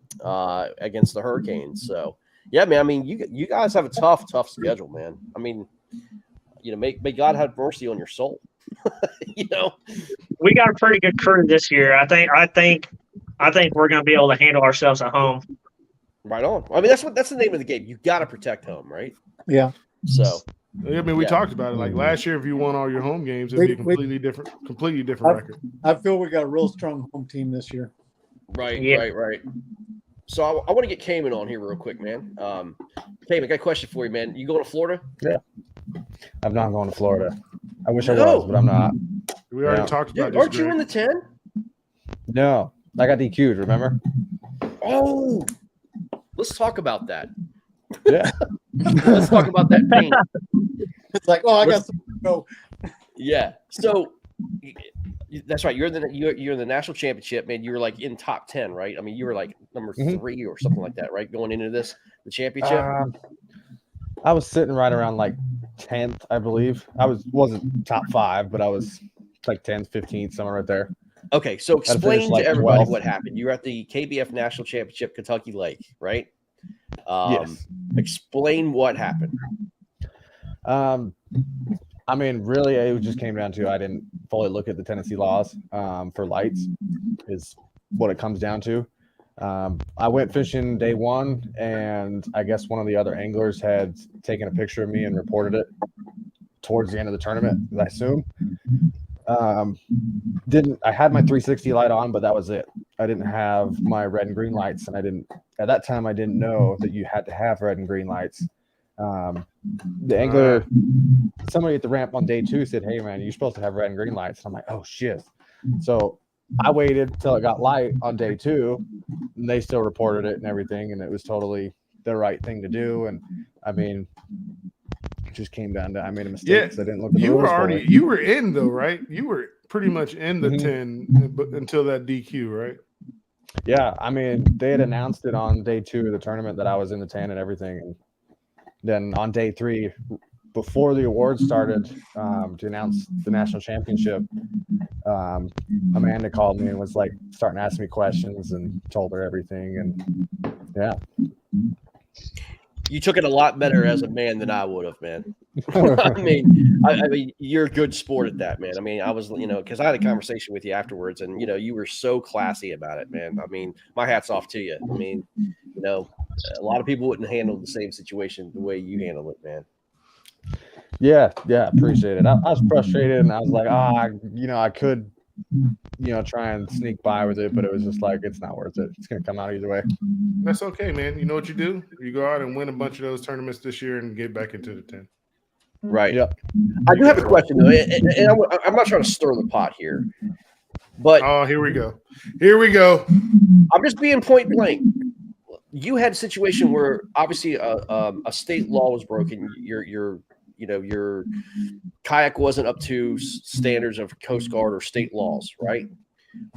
against the Hurricanes. So yeah, man. I mean, you guys have a tough schedule, man. I mean, may God have mercy on your soul. We got a pretty good crew this year. I think we're going to be able to handle ourselves at home. Right on. I mean, that's the name of the game. You got to protect home, right? Yeah. So. I mean, we talked about it. Like last year, if you won all your home games, it'd be a completely different record. I feel we got a real strong home team this year. Right. So I want to get Cayman on here real quick, man. Cayman, I got a question for you, man. You going to Florida? Yeah. I'm not going to Florida. I wish I was, but I'm not. We already talked about this. Aren't you in the 10? No. I got DQ'd, remember? Oh, let's talk about that. Yeah. Let's talk about that pain. It's like, I got something to go. Yeah. So that's right. You're in the national championship, man. You were like in top 10, right? I mean, you were like number 3 or something like that, right? Going into the championship. I was sitting right around like 10th, I believe. Wasn't top 5, but I was like 10th, 15th, somewhere right there. Okay, so explain to everybody 12. what happened. You were at the KBF National Championship, Kentucky Lake, right? Yes. Explain what happened. I mean, really, it just came down to I didn't fully look at the Tennessee laws for lights is what it comes down to. I went fishing day 1, and I guess one of the other anglers had taken a picture of me and reported it towards the end of the tournament, I assume. I had my 360 light on, but that was it. I didn't have my red and green lights, and at that time I didn't know that you had to have red and green lights. The angler, somebody at the ramp on day 2 said, "Hey man, you're supposed to have red and green lights." And I'm like, "Oh shit." So I waited till it got light on day 2, and they still reported it and everything, and it was totally the right thing to do. And I mean, it just came down to I made a mistake. Yeah, So I didn't look at the rules. You were in though, right? You were pretty much in the 10 until that DQ, right? Yeah, I mean, they had announced it on day 2 of the tournament that I was in the 10 and everything. And then on day 3, before the awards started to announce the national championship, Amanda called me and was like starting to ask me questions and told her everything. And yeah. You took it a lot better as a man than I would have, man. I mean, you're a good sport at that, man. I mean, I was, because I had a conversation with you afterwards, and you were so classy about it, man. I mean, my hat's off to you. I mean, a lot of people wouldn't handle the same situation the way you handle it, man. Yeah, appreciate it. I was frustrated, and I was like, I could, try and sneak by with it, but it was just like, it's not worth it. It's going to come out either way. That's okay, man. You know what you do? You go out and win a bunch of those tournaments this year and get back into the 10. Right. Yep. I do have a question, though, and I'm not trying to stir the pot here, but here we go. I'm just being point blank. You had a situation where obviously a state law was broken. Your kayak wasn't up to standards of Coast Guard or state laws, right?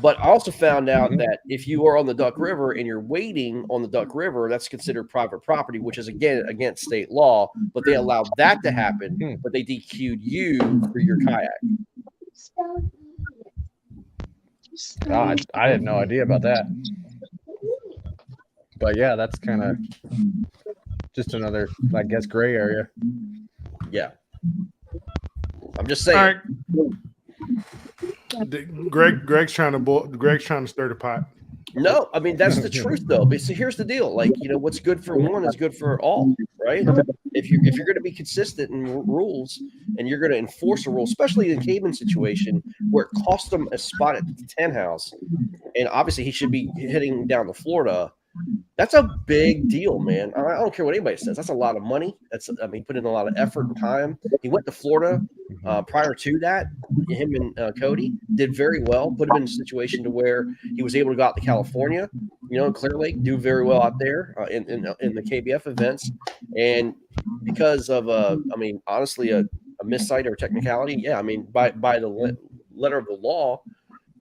But I also found out that if you are on the Duck River and you're waiting on the Duck River, that's considered private property, which is again against state law. But they allowed that to happen, but they DQ'd you for your kayak. I had no idea about that. But yeah, that's kind of just another, I guess, gray area. Yeah. I'm just saying. All right. Greg's trying to stir the pot. No, I mean, that's the truth, though. But so here's the deal. Like, what's good for one is good for all, right? If you're going to be consistent in rules and you're going to enforce a rule, especially in the Cayman situation where it cost him a spot at the 10 house, and obviously he should be heading down to Florida, that's a big deal, man. I don't care what anybody says. That's a lot of money. Put in a lot of effort and time. He went to Florida prior to that. Him and Cody did very well. Put him in a situation to where he was able to go out to California, Clear Lake, do very well out there in the KBF events. And because of, honestly, a missight or technicality, yeah, I mean, by the letter of the law,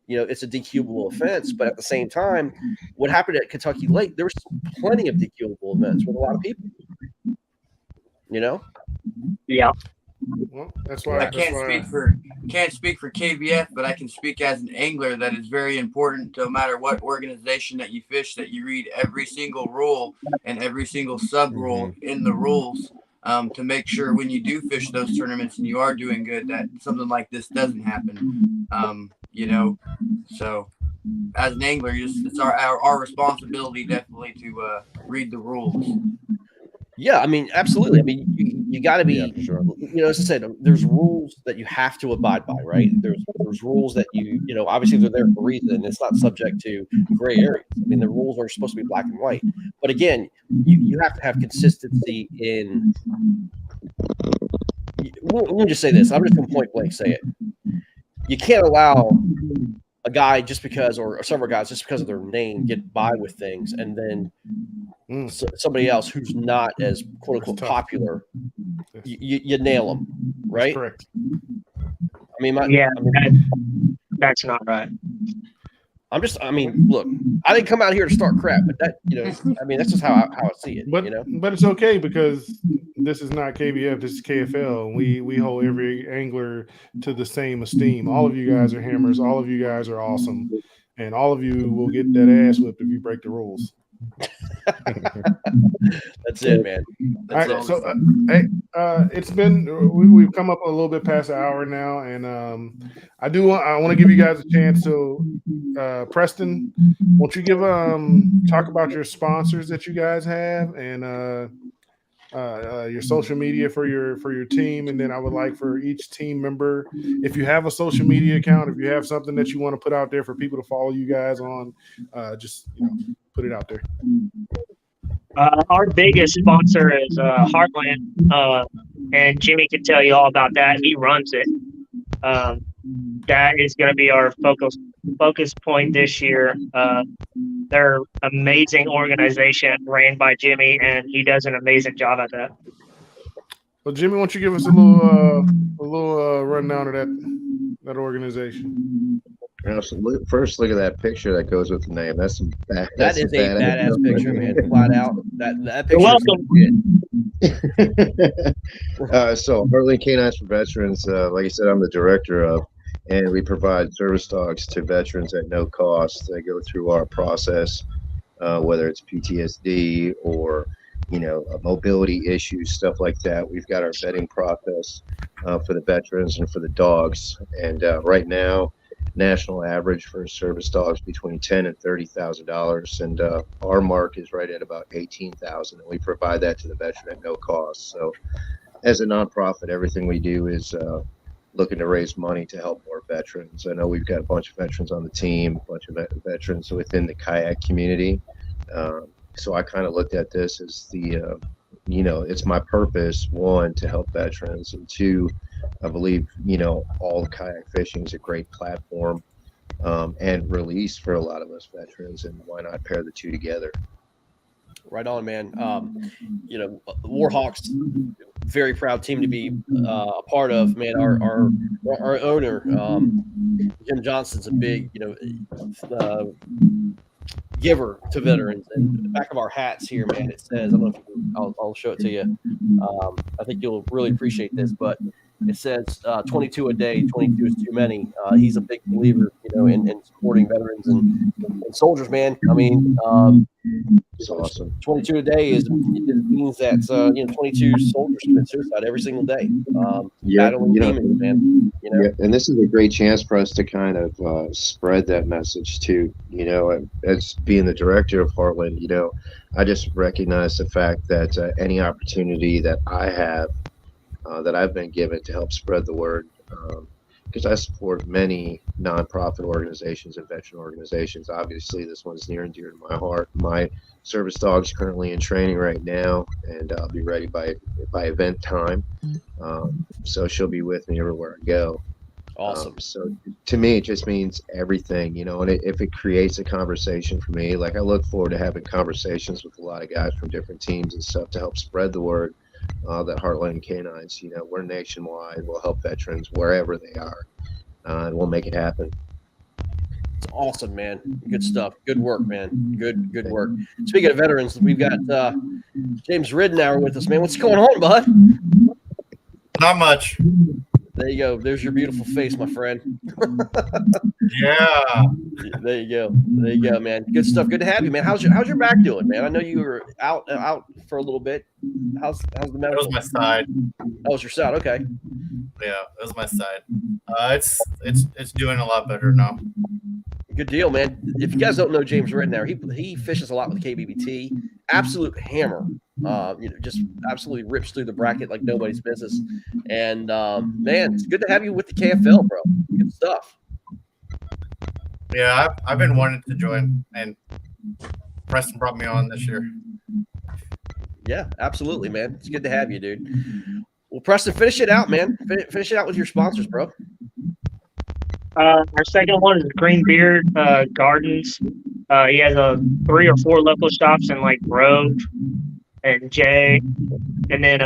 it's a DQable offense, but at the same time, what happened at Kentucky Lake, there was plenty of DQable events with a lot of people, Yeah. Well, that's why I can't speak for KBF, but I can speak as an angler that it's very important, no matter what organization that you fish, that you read every single rule and every single sub rule in the rules, to make sure when you do fish those tournaments and you are doing good, that something like this doesn't happen. So as an angler, it's our responsibility definitely to read the rules. Yeah, I mean, absolutely. I mean, you got to be, as I said, there's rules that you have to abide by, right? There's rules that obviously they're there for a reason. It's not subject to gray areas. I mean, the rules are supposed to be black and white. But again, you have to have consistency in. Let me just say this. I'm just going to point blank say it. You can't allow a guy just because, or several guys just because of their name, get by with things, and then somebody else who's not as quote unquote popular, you nail them, right? That's correct. I mean, that's not right. Look, I didn't come out here to start crap, but that, that's just how I see it. But it's okay, because this is not KBF, this is KFL. We hold every angler to the same esteem. All of you guys are hammers. All of you guys are awesome, and all of you will get that ass whipped if you break the rules. That's it, man. All right, so it's been we've come up a little bit past an hour now, and I want to give you guys a chance. So Preston, won't you give talk about your sponsors that you guys have, and your social media for your team, and then I would like for each team member, if you have a social media account, if you have something that you want to put out there for people to follow you guys on, just put it out there. Our biggest sponsor is Heartland, and Jimmy can tell you all about that. He runs it. That is going to be our focus point this year. They're an amazing organization ran by Jimmy, and he does an amazing job at that. Well, Jimmy, why don't you give us a little rundown of that organization? So first, look at that picture that goes with the name. That is a badass picture, man. Flat out. That picture. Welcome. So Heartland Canines for Veterans, like I said, I'm the director of, and we provide service dogs to veterans at no cost. They go through our process, whether it's PTSD or mobility issues, stuff like that. We've got our vetting process for the veterans and for the dogs. And right now, national average for service dogs between $10,000 and $30,000, and our mark is right at about $18,000, and we provide that to the veteran at no cost. So, as a nonprofit, everything we do is looking to raise money to help more veterans. I know we've got a bunch of veterans on the team, a bunch of veterans within the kayak community. So I kind of looked at this as it's my purpose, one, to help veterans, and two, I believe, all kayak fishing is a great platform and release for a lot of us veterans, and why not pair the two together? Right on, man. Warhawks, very proud team to be a part of, man. Our owner, Jim Johnson's a big, giver to veterans. And the back of our hats here, man, it says, I don't know if I'll show it to you. I think you'll really appreciate this, but it says 22 a day, 22 is too many. He's a big believer, in supporting veterans and soldiers, man. I mean, it's awesome. 22 a day it means that 22 soldiers commit suicide every single day. Battling demons, man. Yeah, and this is a great chance for us to kind of spread that message too. As being the director of Heartland, I just recognize the fact that any opportunity that I have, that I've been given to help spread the word, because I support many nonprofit organizations and veteran organizations. Obviously, this one's near and dear to my heart. My service dog's currently in training right now, and I'll be ready by event time. So she'll be with me everywhere I go. Awesome. So to me, it just means everything, and if it creates a conversation for me, like I look forward to having conversations with a lot of guys from different teams and stuff to help spread the word. That Heartland Canines, we're nationwide. We'll help veterans wherever they are, and we'll make it happen. It's awesome, man. Good stuff. Good work, man. Good work. Speaking of veterans, we've got James Ridenour with us, man. What's going on, bud? Not much. There you go. There's your beautiful face, my friend. Yeah. There you go. There you go, man. Good stuff. Good to have you, man. How's your back doing, man? I know you were out for a little bit. How's the That medical? was my side. That was your side. Okay. Yeah, that was my side. It's doing a lot better now. Good deal, man. If you guys don't know James Rittenauer, he fishes a lot with KBBT. Absolute hammer. Just absolutely rips through the bracket like nobody's business. And man, it's good to have you with the KFL, bro. Good stuff. Yeah, I've been wanting to join, and Preston brought me on this year. Yeah, absolutely, man. It's good to have you, dude. Well, Preston, finish it out, man. Finish it out with your sponsors, bro. Our second one is Green Beard Gardens. He has 3 or 4 local shops in like Grove and Jay, and then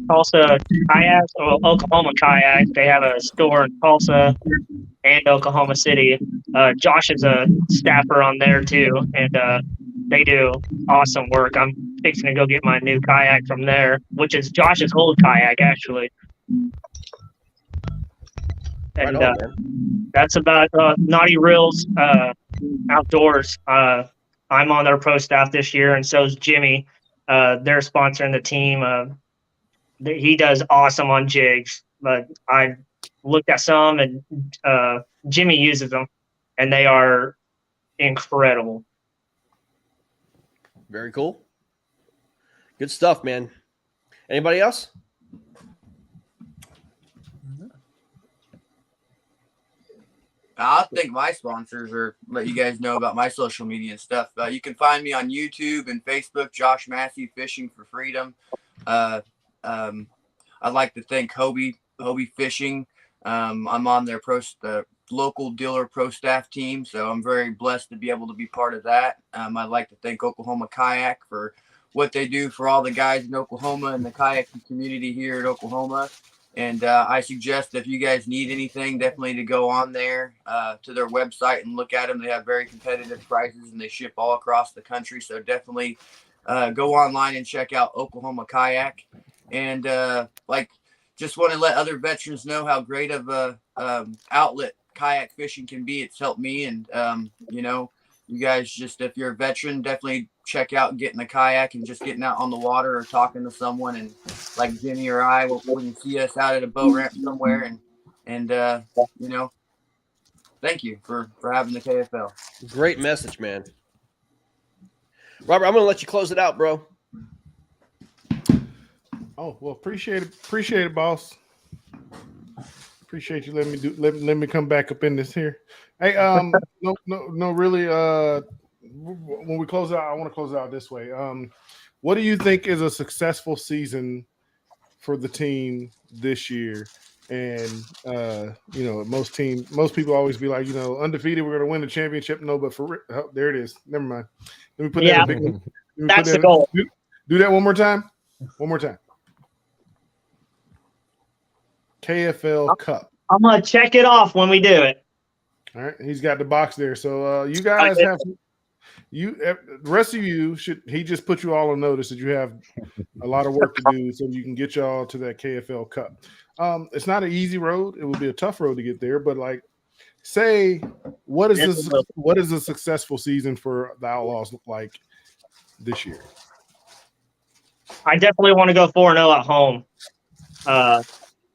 Tulsa Kayaks or Oklahoma Kayaks. They have a store in Tulsa and Oklahoma City. Josh is a staffer on there too, and they do awesome work. I'm fixing to go get my new kayak from there, which is Josh's old kayak actually. And Right on, man. that's about Naughty Reels Outdoors. I'm on their pro staff this year, and so is Jimmy. They're sponsoring the team. He does awesome on jigs. But I looked at some, and Jimmy uses them, and they are incredible. Very cool. Good stuff, man. Anybody else? I think my sponsors are let you guys know about my social media and stuff. You can find me on YouTube and Facebook, Josh Massey Fishing for Freedom. I'd like to thank Hobie Fishing. I'm on their local dealer pro staff team, so I'm very blessed to be able to be part of that. I'd like to thank Oklahoma Kayak for what they do for all the guys in Oklahoma and the kayaking community here in Oklahoma. And I suggest if you guys need anything, definitely to go on there to their website and look at them. They have very competitive prices, and they ship all across the country. So definitely go online and check out Oklahoma Kayak. And just want to let other veterans know how great of a outlet kayak fishing can be. It's helped me, and you guys just, if you're a veteran, definitely check out getting a kayak and just getting out on the water or talking to someone. And like Jimmy or I, when you see us out at a boat ramp somewhere, and thank you for having the KFL. Great message, man. Robert, I'm going to let you close it out, bro. Oh, well, appreciate it, boss. Appreciate you let me come back up in this here. Hey, no, really. When we close out, I want to close it out this way. What do you think is a successful season for the team this year? And most people always be like, undefeated, we're going to win the championship. No, but there it is. Never mind. Let me put that. Yeah, that's the goal. Do that one more time. One more time. KFL Cup. I'm gonna check it off when we do it. All right, he's got the box there. So you guys have the rest of you should. He just put you all on notice that you have a lot of work to do, so you can get y'all to that KFL Cup. It's not an easy road. It will be a tough road to get there. But say what is a successful season for the Outlaws look like this year? I definitely want to go 4-0 at home.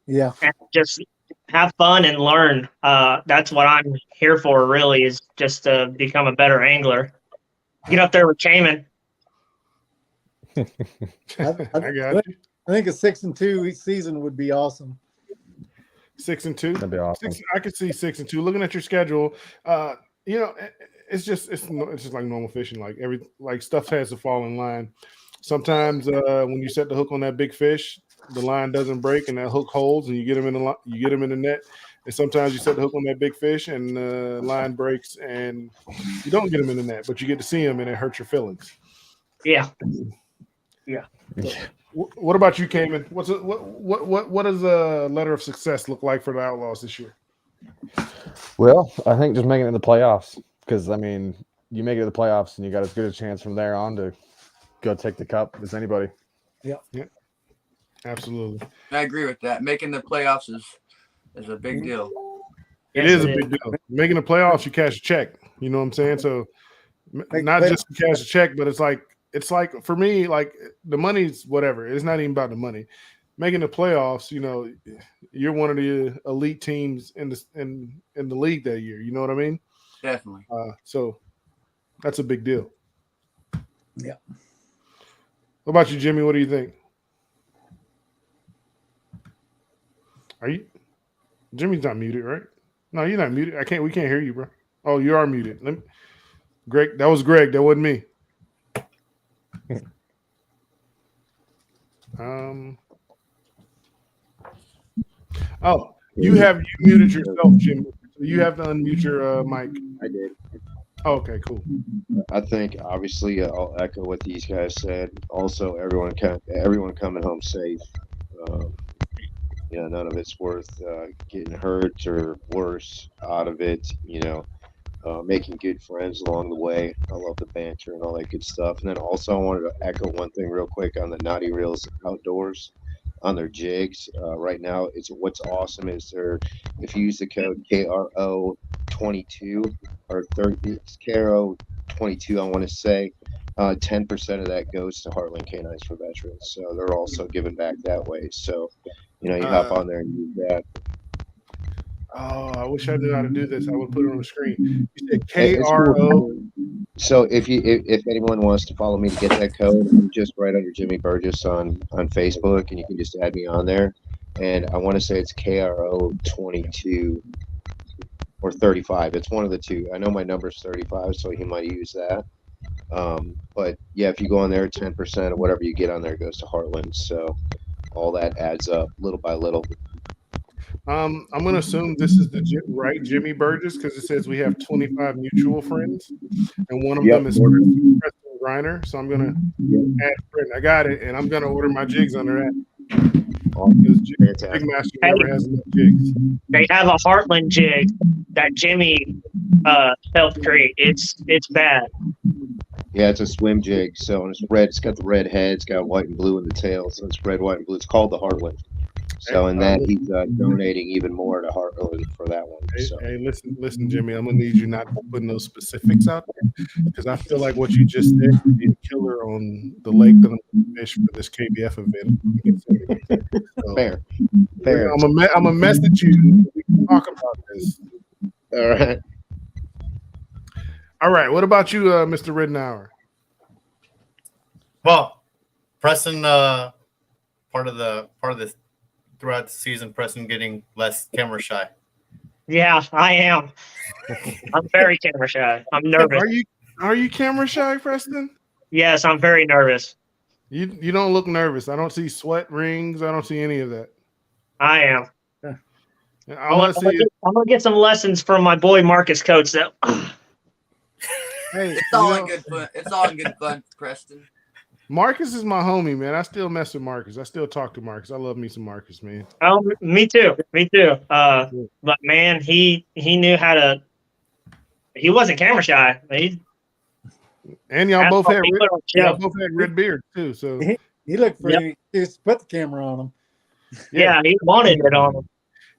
Yeah. And just have fun and learn. That's what I'm here for, really, is just to become a better angler. Get up there with Cayman. I got you. I think a 6-2 season would be awesome. 6-2? That'd be awesome. I could see 6-2. Looking at your schedule, it's just like normal fishing. Like stuff has to fall in line. Sometimes when you set the hook on that big fish, the line doesn't break and that hook holds, and you get them in the net. And sometimes you set the hook on that big fish and the line breaks and you don't get them in the net, but you get to see them and it hurts your feelings. Yeah. What about you, Cayman? What does a letter of success look like for the Outlaws this year? Well, I think just making it in the playoffs, because you make it to the playoffs and you got as good a chance from there on to go take the cup as anybody. Yeah. Absolutely. I agree with that. Making the playoffs is a big deal. It is a big deal. Making the playoffs, you cash a check. You know what I'm saying? So not just to cash a check, but it's like for me, like the money's whatever. It's not even about the money. Making the playoffs, you know, you're one of the elite teams in the league that year. You know what I mean? Definitely. So that's a big deal. Yeah. What about you, Jimmy? What do you think? Jimmy's not muted, right? No, you're not muted. We can't hear you, bro. Oh, you are muted. Greg, that was Greg. That wasn't me. Oh, you muted yourself, Jimmy. So you have to unmute your mic. I did. Oh, okay, cool. I think obviously I'll echo what these guys said. Also, everyone coming home safe. You know, none of it's worth getting hurt or worse out of it. You know, making good friends along the way. I love the banter and all that good stuff. And then also I wanted to echo one thing real quick on the Naughty Reels Outdoors on their jigs. Right now, what's awesome is if you use the code KRO22 or 30, it's KRO22, I want to say, 10% of that goes to Heartland Canines for Veterans. So they're also giving back that way. So, you know, you hop on there and use that. Oh, I wish I knew how to do this. I would put it on the screen. You said KRO. So if anyone wants to follow me to get that code, I'm just right under Jimmy Burgess on Facebook, and you can just add me on there. And I want to say it's KRO22 or 35. It's one of the two. I know my number's 35, so he might use that. But yeah, if you go on there, 10% of whatever you get on there goes to Heartland. So all that adds up little by little. I'm going to assume this is the right Jimmy Burgess because it says we have 25 mutual friends, and one of them is Preston Griner. So I'm going to add friend. I got it, and I'm going to order my jigs under that. Because Jig Master never has enough jigs. They have a Heartland jig that Jimmy helped create. It's bad. Yeah, it's a swim jig. So it's red. It's got the red head. It's got white and blue in the tail. So it's red, white, and blue. It's called the Heartland. So in that he's donating even more to Heartland for that one. So. Hey, listen, Jimmy. I'm gonna need you not putting those specifics out there because I feel like what you just said would be a killer on the lake that I'm gonna fish for this KBF event. So, Fair. I'm gonna message you. We can talk about this. All right. What about you, Mr. Ridenour? Well, Preston, part of this throughout the season, Preston getting less camera shy. Yeah, I am. I'm very camera shy. I'm nervous. Are you camera shy, Preston? Yes, I'm very nervous. You don't look nervous. I don't see sweat rings. I don't see any of that. I am. All I see is I'm gonna get some lessons from my boy Marcus Coates. That hey, It's all in good fun. It's all in good fun, Preston. Marcus is my homie, man. I still mess with Marcus. I still talk to Marcus. I love me some Marcus, man. Oh, me too. But man, he knew how to. He wasn't camera shy. And y'all both had red beards too. So he looked pretty. He just put the camera on him. Yeah, he wanted it on him.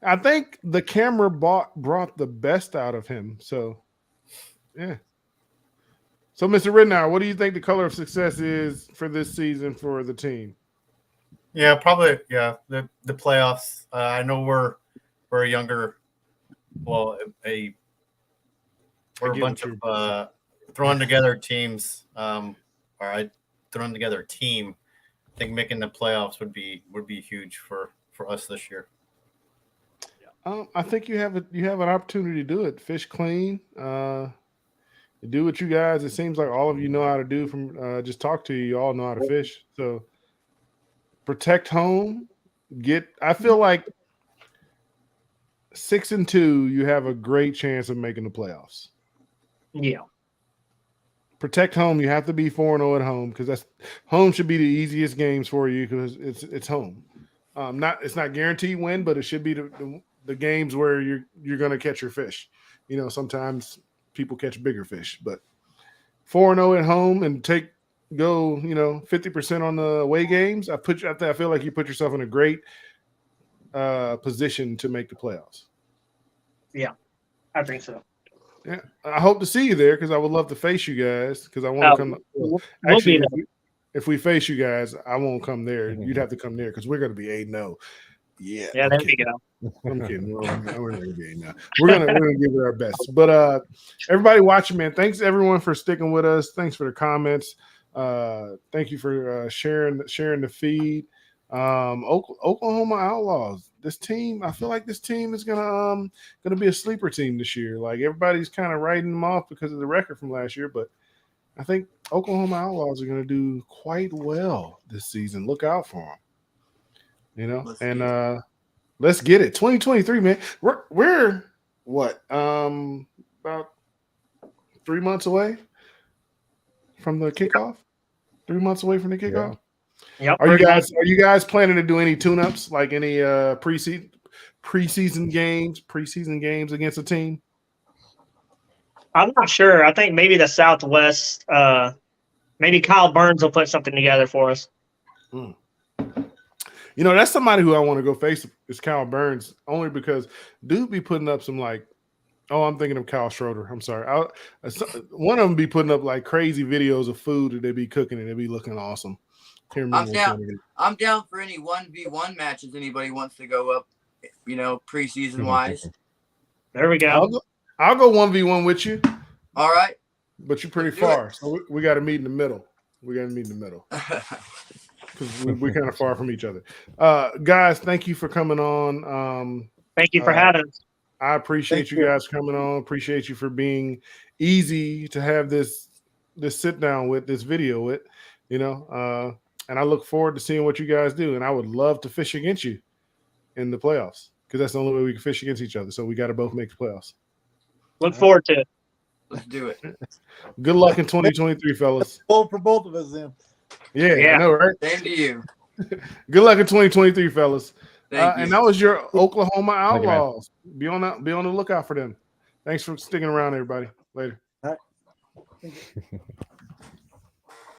I think the camera brought the best out of him. So, yeah. So, Mr. Ridenour, what do you think the color of success is for this season for the team? Yeah, probably. Yeah, the playoffs. I know we're a younger, we're a bunch of thrown together teams. Thrown together team. I think making the playoffs would be huge for us this year. I think you have an opportunity to do it. Fish clean. Do what you guys. It seems like all of you know how to do. From just talk to you, you all know how to fish. So protect home. I feel like 6-2, you have a great chance of making the playoffs. Yeah. Protect home. You have to be 4-0 at home because home should be the easiest games for you because it's home. It's not guaranteed win, but it should be the games where you're going to catch your fish. You know, sometimes people catch bigger fish, but 4-0 at home and go, 50% on the away games, I feel like you put yourself in a great position to make the playoffs. Yeah, I think so. Yeah, I hope to see you there because I would love to face you guys because I want to come. We'll Actually, be there. if we face you guys, I won't come there. You'd have to come there because we're going to be 8-0. Yeah, Yeah, there we go. I'm kidding. We're not going to be 8-0. We're gonna give it our best. But everybody watching, man, thanks everyone for sticking with us. Thanks for the comments. Thank you for sharing the feed. Oklahoma Outlaws. This team, I feel like this team is gonna be a sleeper team this year. Like everybody's kind of writing them off because of the record from last year, but I think Oklahoma Outlaws are gonna do quite well this season. Look out for them. Let's get it. 2023, man. We're what? About 3 months away from the kickoff. 3 months away from the kickoff. Yeah. Yep. Are you guys planning to do any tune-ups, like any preseason games against a team? I'm not sure. I think maybe the Southwest. Maybe Kyle Burns will put something together for us. That's somebody who I want to go face is Kyle Burns, only because dude be putting up some I'm thinking of Kyle Schroeder. I'm sorry. One of them be putting up like crazy videos of food that they be cooking and they be looking awesome. I'm down for any 1v1 matches anybody wants to go up, preseason wise. There we go. I'll go 1v1 with you. All right. But you're pretty far. So we got to meet in the middle. Because we're kind of far from each other. Guys, thank you for coming on. Thank you for having us. I appreciate you guys coming on. Appreciate you for being easy to have this sit down with, this video with, and I look forward to seeing what you guys do. And I would love to fish against you in the playoffs because that's the only way we can fish against each other. So we got to both make the playoffs. Look forward to it. Let's do it. Good luck in 2023, fellas. Well, for both of us then. Yeah, I know, right? Same to you. Good luck in 2023, fellas. Thank you. And that was your Oklahoma Outlaws. Be on the lookout for them. Thanks for sticking around, everybody. Later. All right.